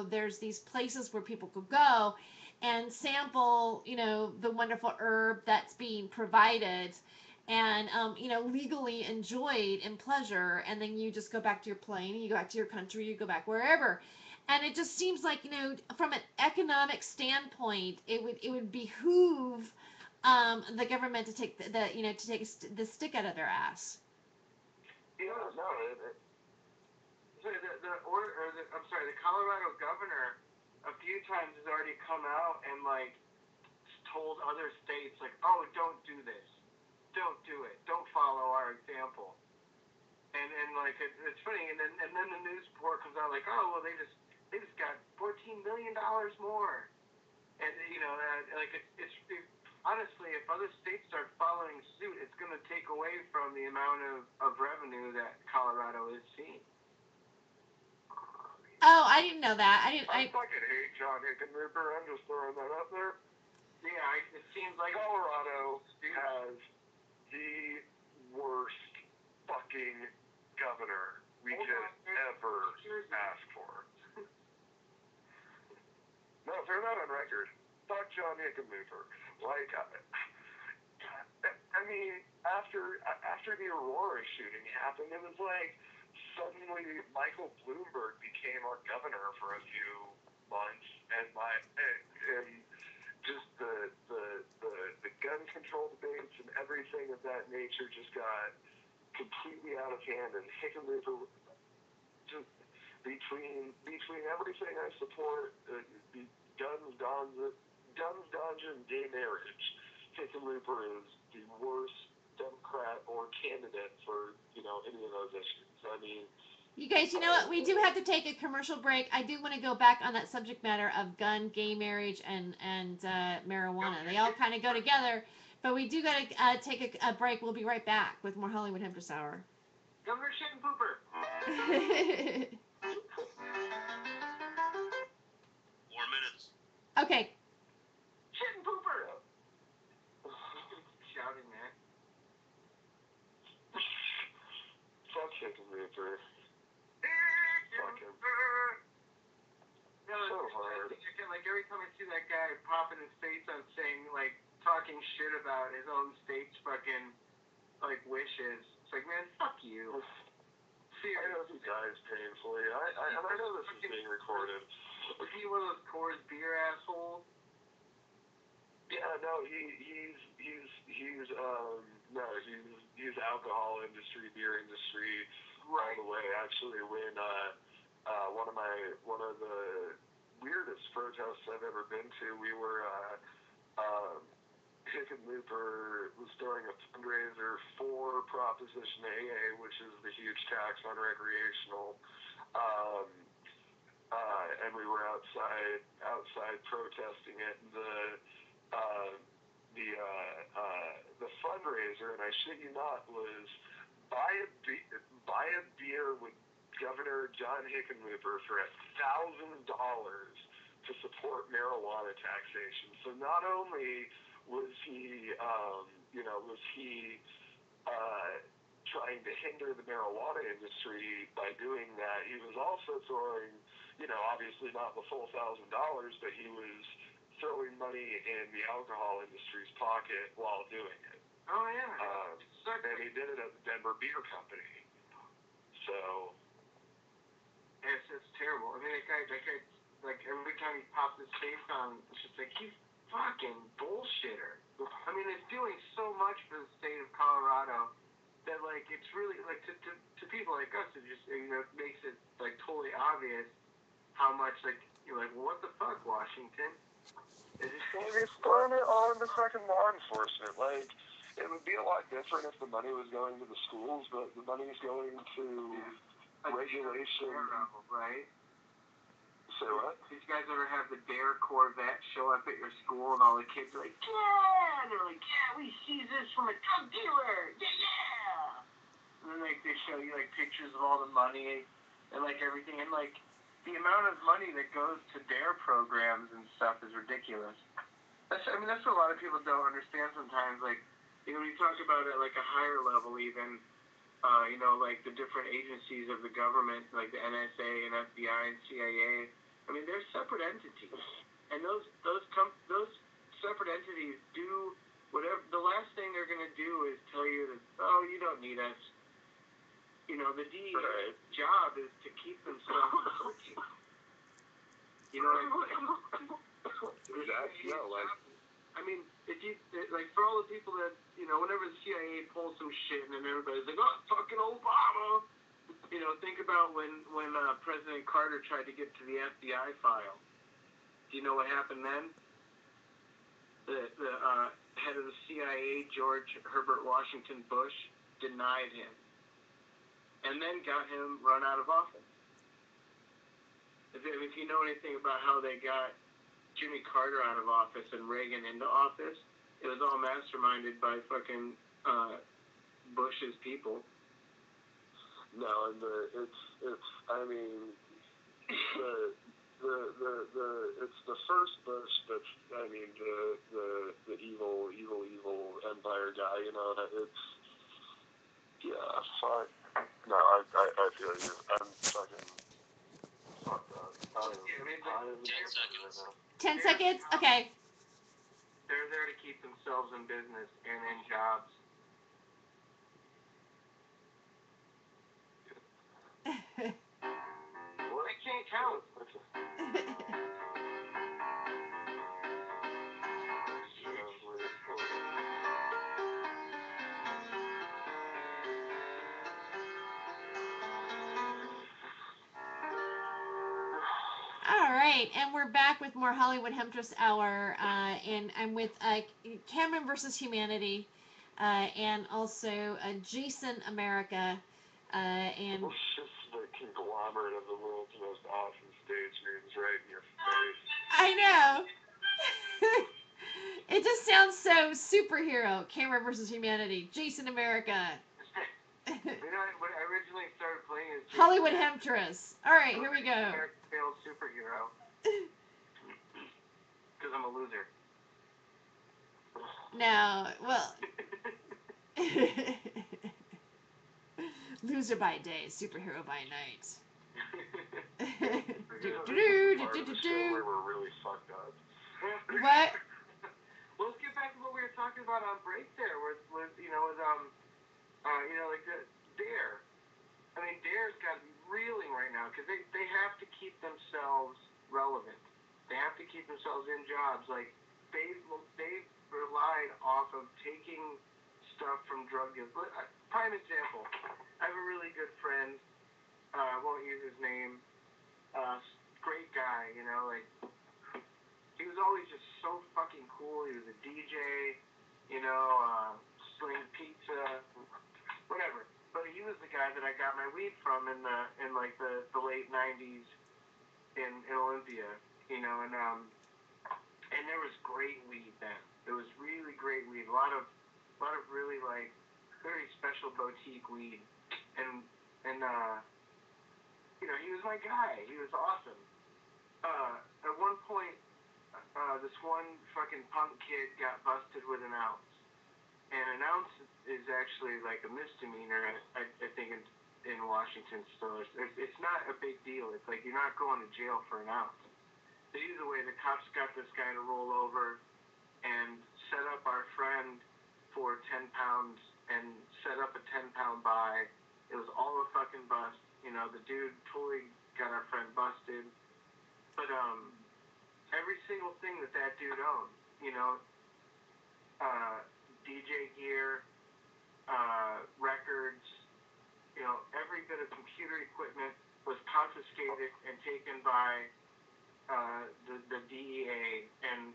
A: there's these places where people could go and sample, the wonderful herb that's being provided and, legally enjoyed in pleasure. And then you just go back to your plane, you go back to your country, you go back wherever. And it just seems like, from an economic standpoint, it would behoove the government to take the stick out of their ass.
D: Yeah, no,
F: The Colorado governor a few times has already come out and like told other states like, oh, don't do this, don't do it, don't follow our example. And like it's funny, and then the news report comes out like, oh well, they just got $14 million more, and like it's honestly, if other states start following suit, it's going to take away from the amount of revenue that Colorado is seeing.
A: Oh, I didn't know that.
D: I fucking hate John Hickenlooper. I'm just throwing that up there.
F: Yeah, it seems like
D: Colorado has the worst fucking governor we could ever ask for. No, throw that on record. Fuck John Hickenlooper. Like, I mean, after the Aurora shooting happened, it was like suddenly Michael Bloomberg became our governor for a few months, and just the gun control debates and everything of that nature just got completely out of hand, and Hickenlooper just between everything I support, the guns, and gay marriage, Hickenlooper is the worst Democrat or candidate for any of those issues. I mean,
A: you guys, you know what? We do have to take a commercial break. I do want to go back on that subject matter of gun, gay marriage, and marijuana. They all kind of go together, but we do got to take a break. We'll be right back with more Hollywood Hemptress Hour.
F: Governor Shit and Pooper.
C: 4 minutes.
A: Okay.
F: Shit and Pooper. Shouting that.
D: Fuck Hickenlooper. Fuck him.
F: No,
D: so hard.
F: Like every time I see that guy popping his face on saying like talking shit about his own state's fucking like wishes, it's like, man, fuck you.
D: I know he dies painfully. I know this is being recorded.
F: Was he one of those Coors beer assholes?
D: Yeah, no, he's alcohol industry, beer industry, right. All the way. Actually, when one of the weirdest protests I've ever been to, we were Hickenlooper was throwing a fundraiser for Proposition AA, which is the huge tax on recreational, and we were outside protesting it. The fundraiser, and I shit you not, was buy a beer with Governor John Hickenlooper for $1,000 to support marijuana taxation. So not only was he trying to hinder the marijuana industry by doing that, he was also throwing, obviously not the full $1,000, but he was throwing money in the alcohol industry's pocket while doing it.
F: Oh yeah.
D: And he did it at the Denver Beer Company. So
F: it's terrible. I mean, that guy, like every time he pops his face on, it's just like he's fucking bullshitter. I mean, it's doing so much for the state of Colorado that like it's really like to people like us, it just makes it like totally obvious how much like you're like, well, what the fuck, Washington?
D: He's throwing it all into fucking law enforcement. Like, it would be a lot different if the money was going to the schools, but the money's going to regulation.
F: Right?
D: Say what?
F: These guys ever have the Dare Corvette show up at your school and all the kids are like, yeah! And they're like, yeah, we seized this from a drug dealer! Yeah! And then like they show you like pictures of all the money and like everything, and like the amount of money that goes to Dare programs and stuff is ridiculous. That's what a lot of people don't understand sometimes. Like, we talk about it like a higher level even, like the different agencies of the government, like the NSA and FBI and CIA. I mean, they're separate entities, and those separate entities do whatever. The last thing they're going to do is tell you that, oh, you don't need us. The DEA's job is to keep themselves working. You know, I mean, like for all the people that, you know, whenever the CIA pulls some shit and then everybody's like, oh, fucking Obama. You know, think about when President Carter tried to get to the FBI file. Do you know what happened then? The head of the CIA, George Herbert Washington Bush, denied him. And then got him run out of office. If you know anything about how they got Jimmy Carter out of office and Reagan into office, it was all masterminded by fucking Bush's people.
D: No, and I mean, it's the first Bush that's, I mean, the evil empire guy, you know, it's, yeah, fuck. No, I feel you. I'm fucking, fuck that.
C: 10 seconds.
A: 10 seconds? Okay.
F: They're there to keep themselves in business and in jobs. Well, I can't count.
A: All right, and we're back with more Hollywood Hemptress Hour, and I'm with Cameron versus Humanity, and also Jason America, and
D: It's just the conglomerate of the world's most awesome stage names right in your face.
A: I know. It just sounds so superhero. Cameron versus Humanity, Jason America.
F: You know, when I originally started playing as
A: Hollywood Hemptress. All right, here we go.
F: Failed superhero. Because I'm a loser.
A: No, well, loser by day, superhero by night.
D: Where we're really fucked up.
A: What?
F: Well, let's get back to what we were talking about on break there, with you know, like the Dare. I mean, Dare's got to be reeling right now because they have to keep themselves relevant. They have to keep themselves in jobs. Like they've relied off of taking stuff from drug dealers. Prime example. I have a really good friend. I won't use his name. Great guy, you know, like he was always just so fucking cool. He was a DJ, you know, sling pizza, whatever. But he was the guy that I got my weed from in the late '90s in Olympia, you know, and there was great weed then. There was really great weed. A lot of really like very special boutique weed, and you know, he was my guy. He was awesome. At one point, this one fucking punk kid got busted with an ounce. And an ounce is actually like a misdemeanor, I think, in Washington still. It's not a big deal. It's like you're not going to jail for an ounce. But either way, the cops got this guy to roll over and set up our friend for 10 pounds and set up a 10-pound buy. It was all a fucking bust. You know, the dude totally got our friend busted. But every single thing that dude owned, you know, DJ gear, records, you know, every bit of computer equipment was confiscated and taken by the DEA, and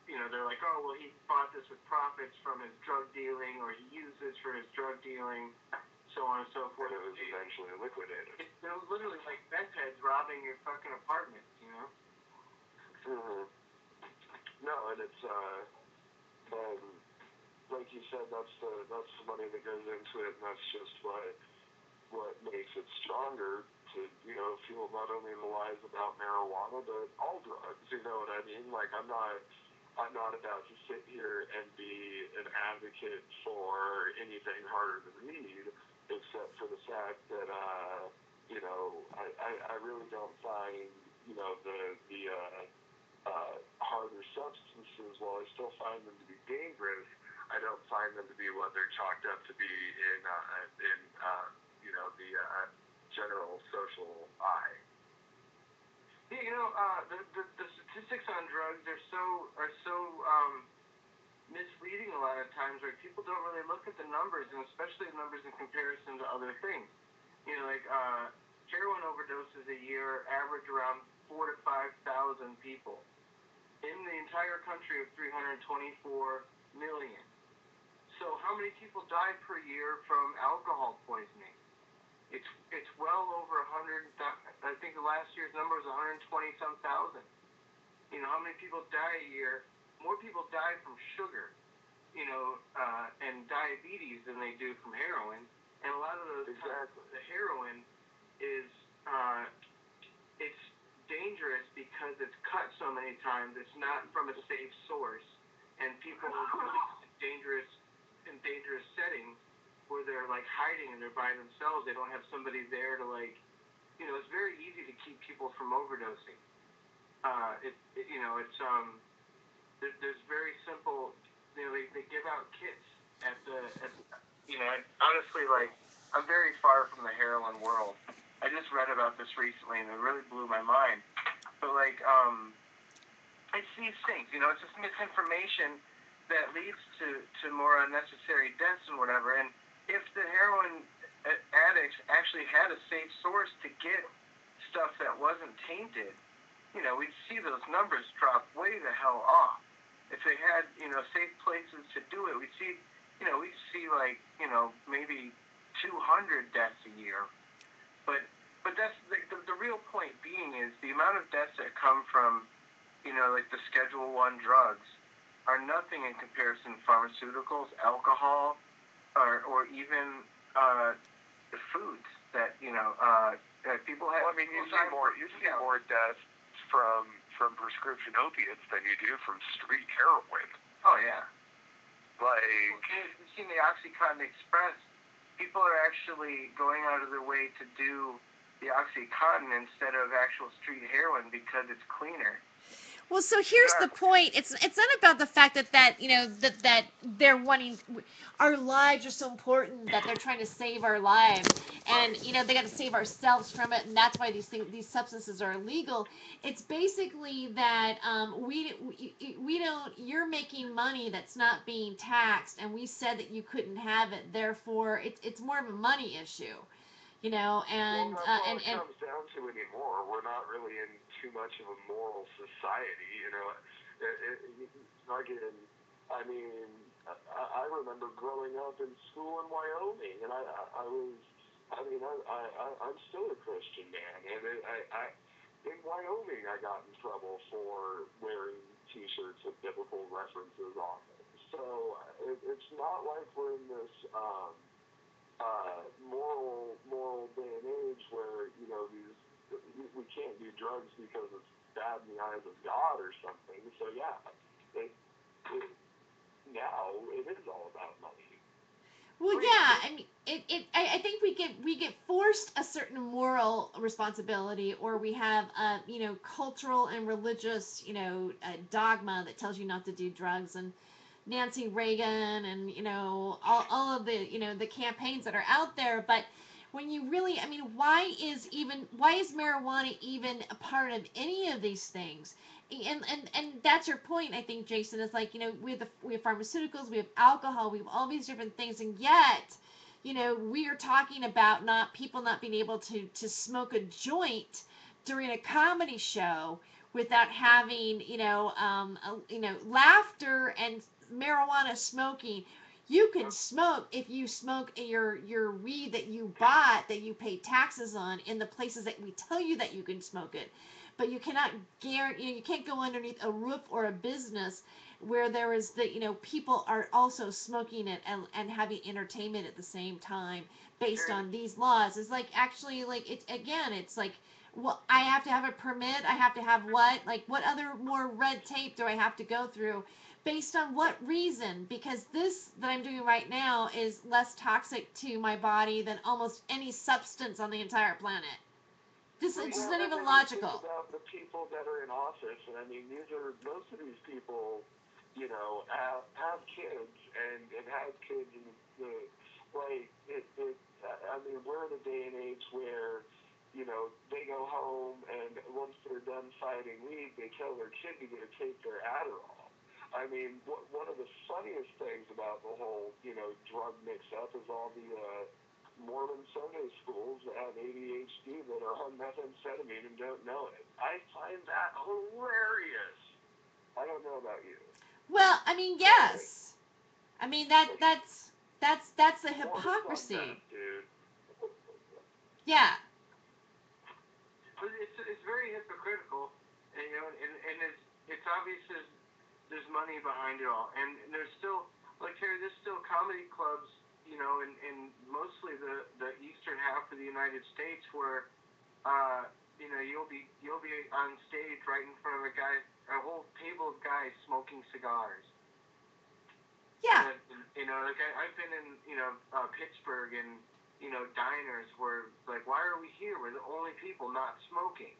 F: you know, they're like, oh, well, he bought this with profits from his drug dealing, or he used this for his drug dealing, so on and so forth.
D: It was eventually liquidated.
F: It was literally like meth heads robbing your fucking apartment, you know?
D: Mm-hmm. No, and it's like you said, that's the money that goes into it, and that's just what makes it stronger to, you know, fuel not only the lies about marijuana but all drugs. You know what I mean? Like I'm not about to sit here and be an advocate for anything harder than weed, except for the fact that you know, I really don't find, you know, the harder substances, while I still find them to be dangerous, I don't find them to be what they're chalked up to be in you know, the general social eye.
F: Yeah, the statistics on drugs are so misleading a lot of times, where people don't really look at the numbers, and especially the numbers in comparison to other things. Heroin overdoses a year average around 4,000 to 5,000 people in the entire country of 324 million. So how many people die per year from alcohol poisoning? It's well over 100. I think the last year's number was 120 some thousand. How many people die a year? More people die from sugar, and diabetes than they do from heroin. And a lot of those the heroin is it's dangerous because it's cut so many times. It's not from a safe source, and people in dangerous settings where they're like hiding and they're by themselves. They don't have somebody there to it's very easy to keep people from overdosing. There's very simple. They give out kits at the. Honestly, I'm very far from the heroin world. I just read about this recently, and it really blew my mind. But it's these things. It's just misinformation that leads to more unnecessary deaths and whatever. And if the heroin addicts actually had a safe source to get stuff that wasn't tainted, we'd see those numbers drop way the hell off. If they had, safe places to do it, we'd see maybe 200 deaths a year. But that's the real point being is the amount of deaths that come from, the Schedule I drugs are nothing in comparison to pharmaceuticals, alcohol, or even the foods that people have.
D: Well, I mean, you see more deaths from prescription opiates than you do from street heroin.
F: Oh yeah. You've seen the OxyContin Express. People are actually going out of their way to do the OxyContin instead of actual street heroin because it's cleaner.
A: Well, so here's the point. It's not about the fact that they're wanting. Our lives are so important that they're trying to save our lives, and they got to save ourselves from it, and that's why these substances are illegal. It's basically that we don't. You're making money that's not being taxed, and we said that you couldn't have it. Therefore, it's more of a money issue. And
D: well, that's all it comes down to anymore. We're not really in too much of a moral society, I remember growing up in school in Wyoming, and I'm still a Christian man, and in Wyoming I got in trouble for wearing T-shirts with biblical references on it. So it's not like we're in this moral day and age where we can't do drugs because it's bad in the eyes of God or something. So yeah, now it is all about money.
A: well, yeah, I mean, I think we get forced a certain moral responsibility, or we have cultural and religious a dogma that tells you not to do drugs, and Nancy Reagan and all of the the campaigns that are out there. But when you really, I mean, why is marijuana even a part of any of these things? And that's your point, I think, Jason. Is we have pharmaceuticals, we have alcohol, we have all these different things, and yet we are talking about people not being able to smoke a joint during a comedy show without having laughter and marijuana smoking. You can smoke if you smoke your weed that you bought, that you pay taxes on, in the places that we tell you that you can smoke it. But you cannot guarantee, you can't go underneath a roof or a business where there is people are also smoking it and having entertainment at the same time based on these laws. It's it's like, well, I have to have a permit. I have to have what other more red tape do I have to go through? Based on what reason? Because this that I'm doing right now is less toxic to my body than almost any substance on the entire planet. It's not even logical.
D: Think about the people that are in office, and I mean, most of these people, have kids and have kids, and we're in a day and age where they go home and once they're done fighting weed, they tell their kid to go take their Adderall. I mean, one of the funniest things about the whole, drug mix-up is all the Mormon Sunday schools that have ADHD that are on methamphetamine and don't know it. I find that hilarious. I don't know about you.
A: Well, I mean, yes. I mean that's the hypocrisy.
D: Meth, dude.
A: Yeah.
F: It's very hypocritical, and it's obvious there's money behind it all, and there's still, like Terry, there's still comedy clubs, in mostly the eastern half of the United States where, you'll be on stage right in front of a whole table of guys smoking cigars.
A: Yeah.
F: And, like I've been in, Pittsburgh and, diners where, like, why are we here? We're the only people not smoking.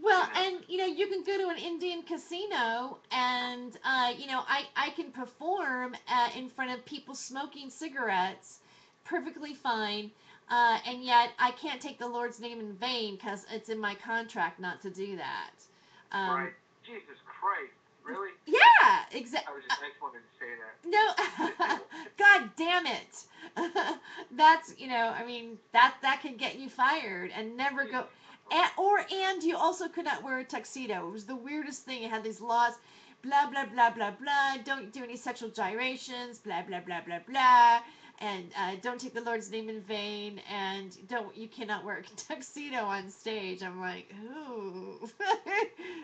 A: Well, and you can go to an Indian casino, and I can perform in front of people smoking cigarettes, perfectly fine, and yet I can't take the Lord's name in vain because it's in my contract not to do that.
F: Right. Jesus Christ. Really?
A: Yeah, exactly.
F: I just wanted to say that.
A: No, God damn it. That's, I mean, that could get you fired and never go. And you also could not wear a tuxedo. It was the weirdest thing. It had these laws, blah, blah, blah, blah, blah. Don't do any sexual gyrations, blah, blah, blah, blah, blah. And don't take the Lord's name in vain. And you cannot wear a tuxedo on stage. I'm like, ooh.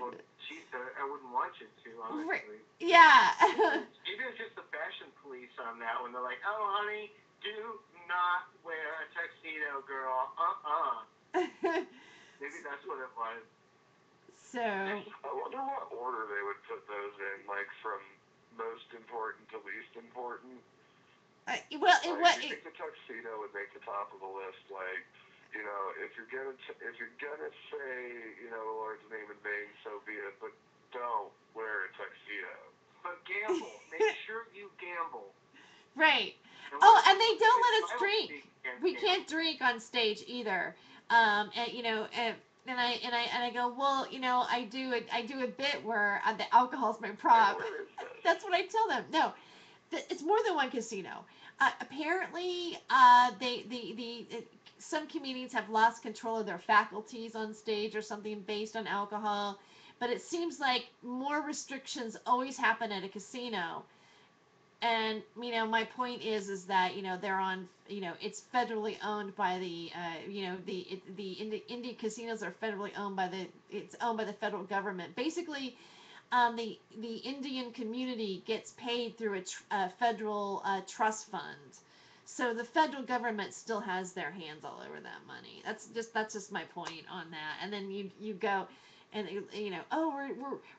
F: Well, geez, I wouldn't want you to, honestly.
A: Yeah.
F: Maybe it's just the fashion police on that one. They're like, oh, honey, do not wear a tuxedo, girl. Maybe that's what it was.
A: So.
D: I wonder what order they would put those in, like from most important to least important.
A: It
D: the tuxedo would make the top of the list. Like, if you're gonna say, the Lord's name in vain, so be it. But don't wear a tuxedo.
F: But gamble. Make sure you gamble.
A: Right. And they don't let us drink. We can't drink on stage either. And I go, well, I do a bit where the alcohol's my prop. That's what I tell them. No, it's more than one casino. Apparently, some comedians have lost control of their faculties on stage or something based on alcohol. But it seems like more restrictions always happen at a casino. And my point is that they're on, it's federally owned by the the Indian casinos are federally owned by it's owned by the federal government. Basically, the Indian community gets paid through a federal trust fund. So the federal government still has their hands all over that money. That's just my point on that. And then you go. And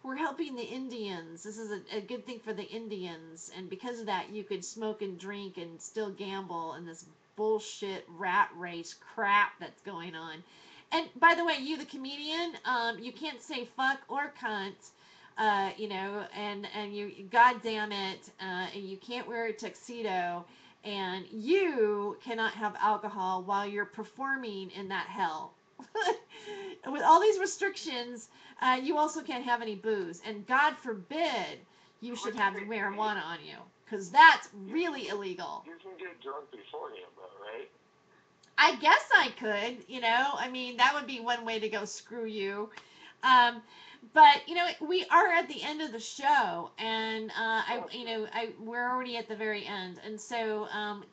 A: we're helping the Indians. This is a good thing for the Indians, and because of that, you could smoke and drink and still gamble in this bullshit rat race crap that's going on. And by the way, you the comedian, you can't say fuck or cunt, and you goddamn it, and you can't wear a tuxedo, and you cannot have alcohol while you're performing in that hell. With all these restrictions, you also can't have any booze. And God forbid you should have marijuana on you. Because that's really illegal.
D: You can get drunk beforehand, though, right?
A: I guess I could, I mean, that would be one way to go screw you. But, we are at the end of the show. And, we're already at the very end. And so,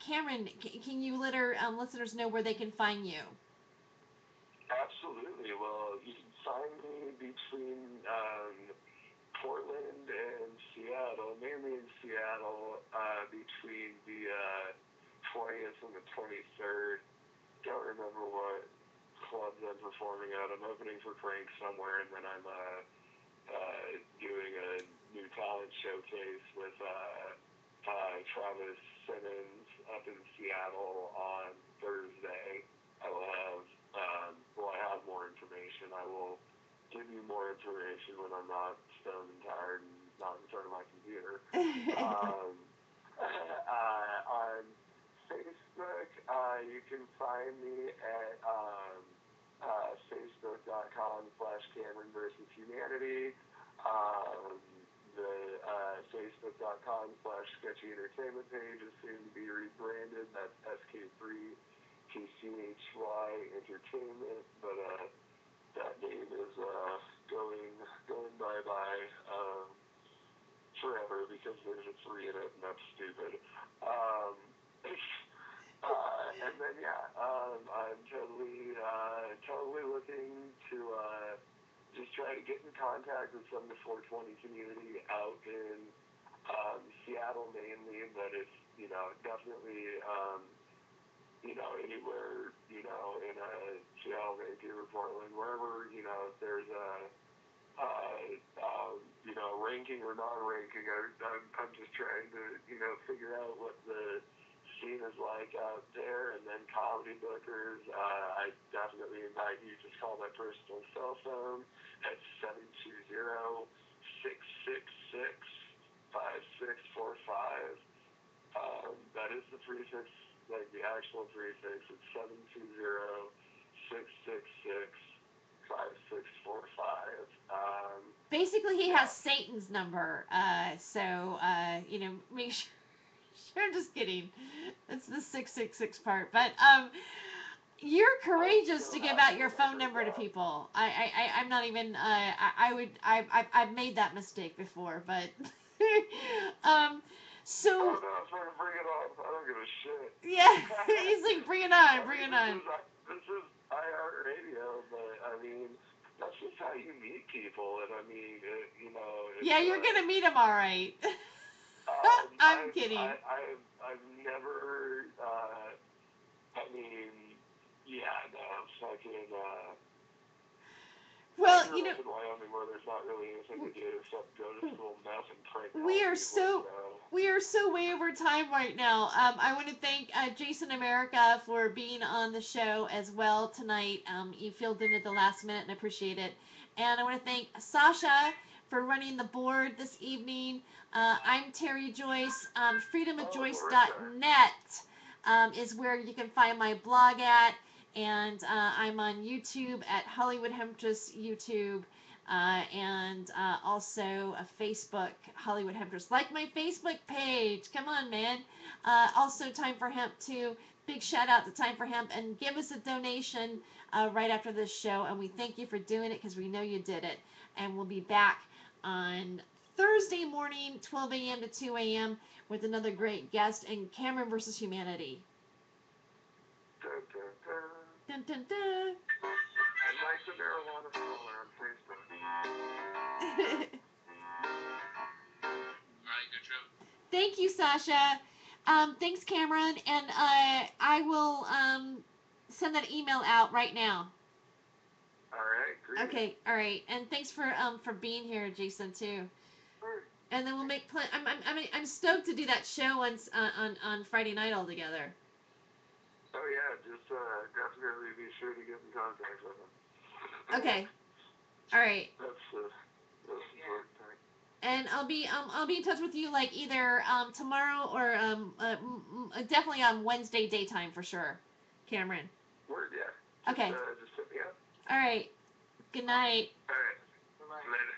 A: Cameron, can you let our listeners know where they can find you?
D: Absolutely. Well, you can find me between Portland and Seattle, mainly in Seattle, between the 20th and the 23rd. Don't remember what clubs I'm performing at. I'm opening for Crank somewhere, and then I'm doing a new talent showcase with Travis Simmons up in Seattle on Thursday. I will have I have more information. I will give you more information when I'm not stoned and tired and not in front of my computer. On Facebook, you can find me at Facebook.com/Cameron versus Humanity. The Facebook.com/Sketchy Entertainment page is soon to be rebranded. That's SK3TCHY Entertainment, but that name is going bye-bye forever because there's a 3 in it, and that's stupid. And then I'm totally looking to just try to get in contact with some of the 420 community out in Seattle mainly, but it's definitely anywhere in Seattle, Vancouver, Portland, wherever there's a ranking or non-ranking. I'm just trying to figure out what the scene is like out there, and then comedy bookers. I definitely invite you to call my personal cell phone at 720-666-5645. That is the prefix, like the actual prefix. It's 720-666-5645.
A: Basically, he has Satan's number. So make sure. I'm just kidding. That's the 666 part. But you're courageous to give out your phone number to people. I'm not even. I've made that mistake before, but so.
D: Oh no, I'm trying to bring it up. I don't give a shit.
A: Yeah, he's like, bring it on, bring it on.
D: This is iHeartRadio, but I mean, that's just how you meet people, and I mean,
A: Yeah, you're gonna meet him all right. I'm kidding.
D: I've never. I mean, yeah, no, fucking.
A: Well,
D: I grew up in Wyoming where there's not really anything to do except go to school, meth, and prank calls
A: we are
D: people,
A: we are so way over time right now. I want to thank Jason America for being on the show as well tonight. You filled in at the last minute and I appreciate it. And I want to thank Sasha for running the board this evening. I'm Terry Joyce. Freedomofjoyce.net is where you can find my blog at. And I'm on YouTube at Hollywood Hemptress YouTube. And also a Facebook, Hollywood Hemptress. Like my Facebook page. Come on, man. Also, Time for Hemp, too. Big shout out to Time for Hemp. And give us a donation right after this show. And we thank you for doing it because we know you did it. And we'll be back on Thursday morning, 12 a.m. to 2 a.m. with another great guest in Cameron versus Humanity. Dun, dun, dun.
D: I like the marijuana caller on Facebook.
C: Alright, good show.
A: Thank you, Sasha. Thanks, Cameron, and I will send that email out right now.
D: All right, great.
A: Okay, all right, and thanks for being here, Jason, too. And then we'll make plan. I'm stoked to do that show on Friday night all together.
D: Oh yeah, just definitely be sure to get in contact with them.
A: Okay. All right.
D: That's the important thing.
A: And I'll be in touch with you like either tomorrow or definitely on Wednesday daytime for sure, Cameron.
D: Word, yeah.
A: Okay.
D: Just hit me up.
A: All right. Good night.
D: All right. Bye. Later.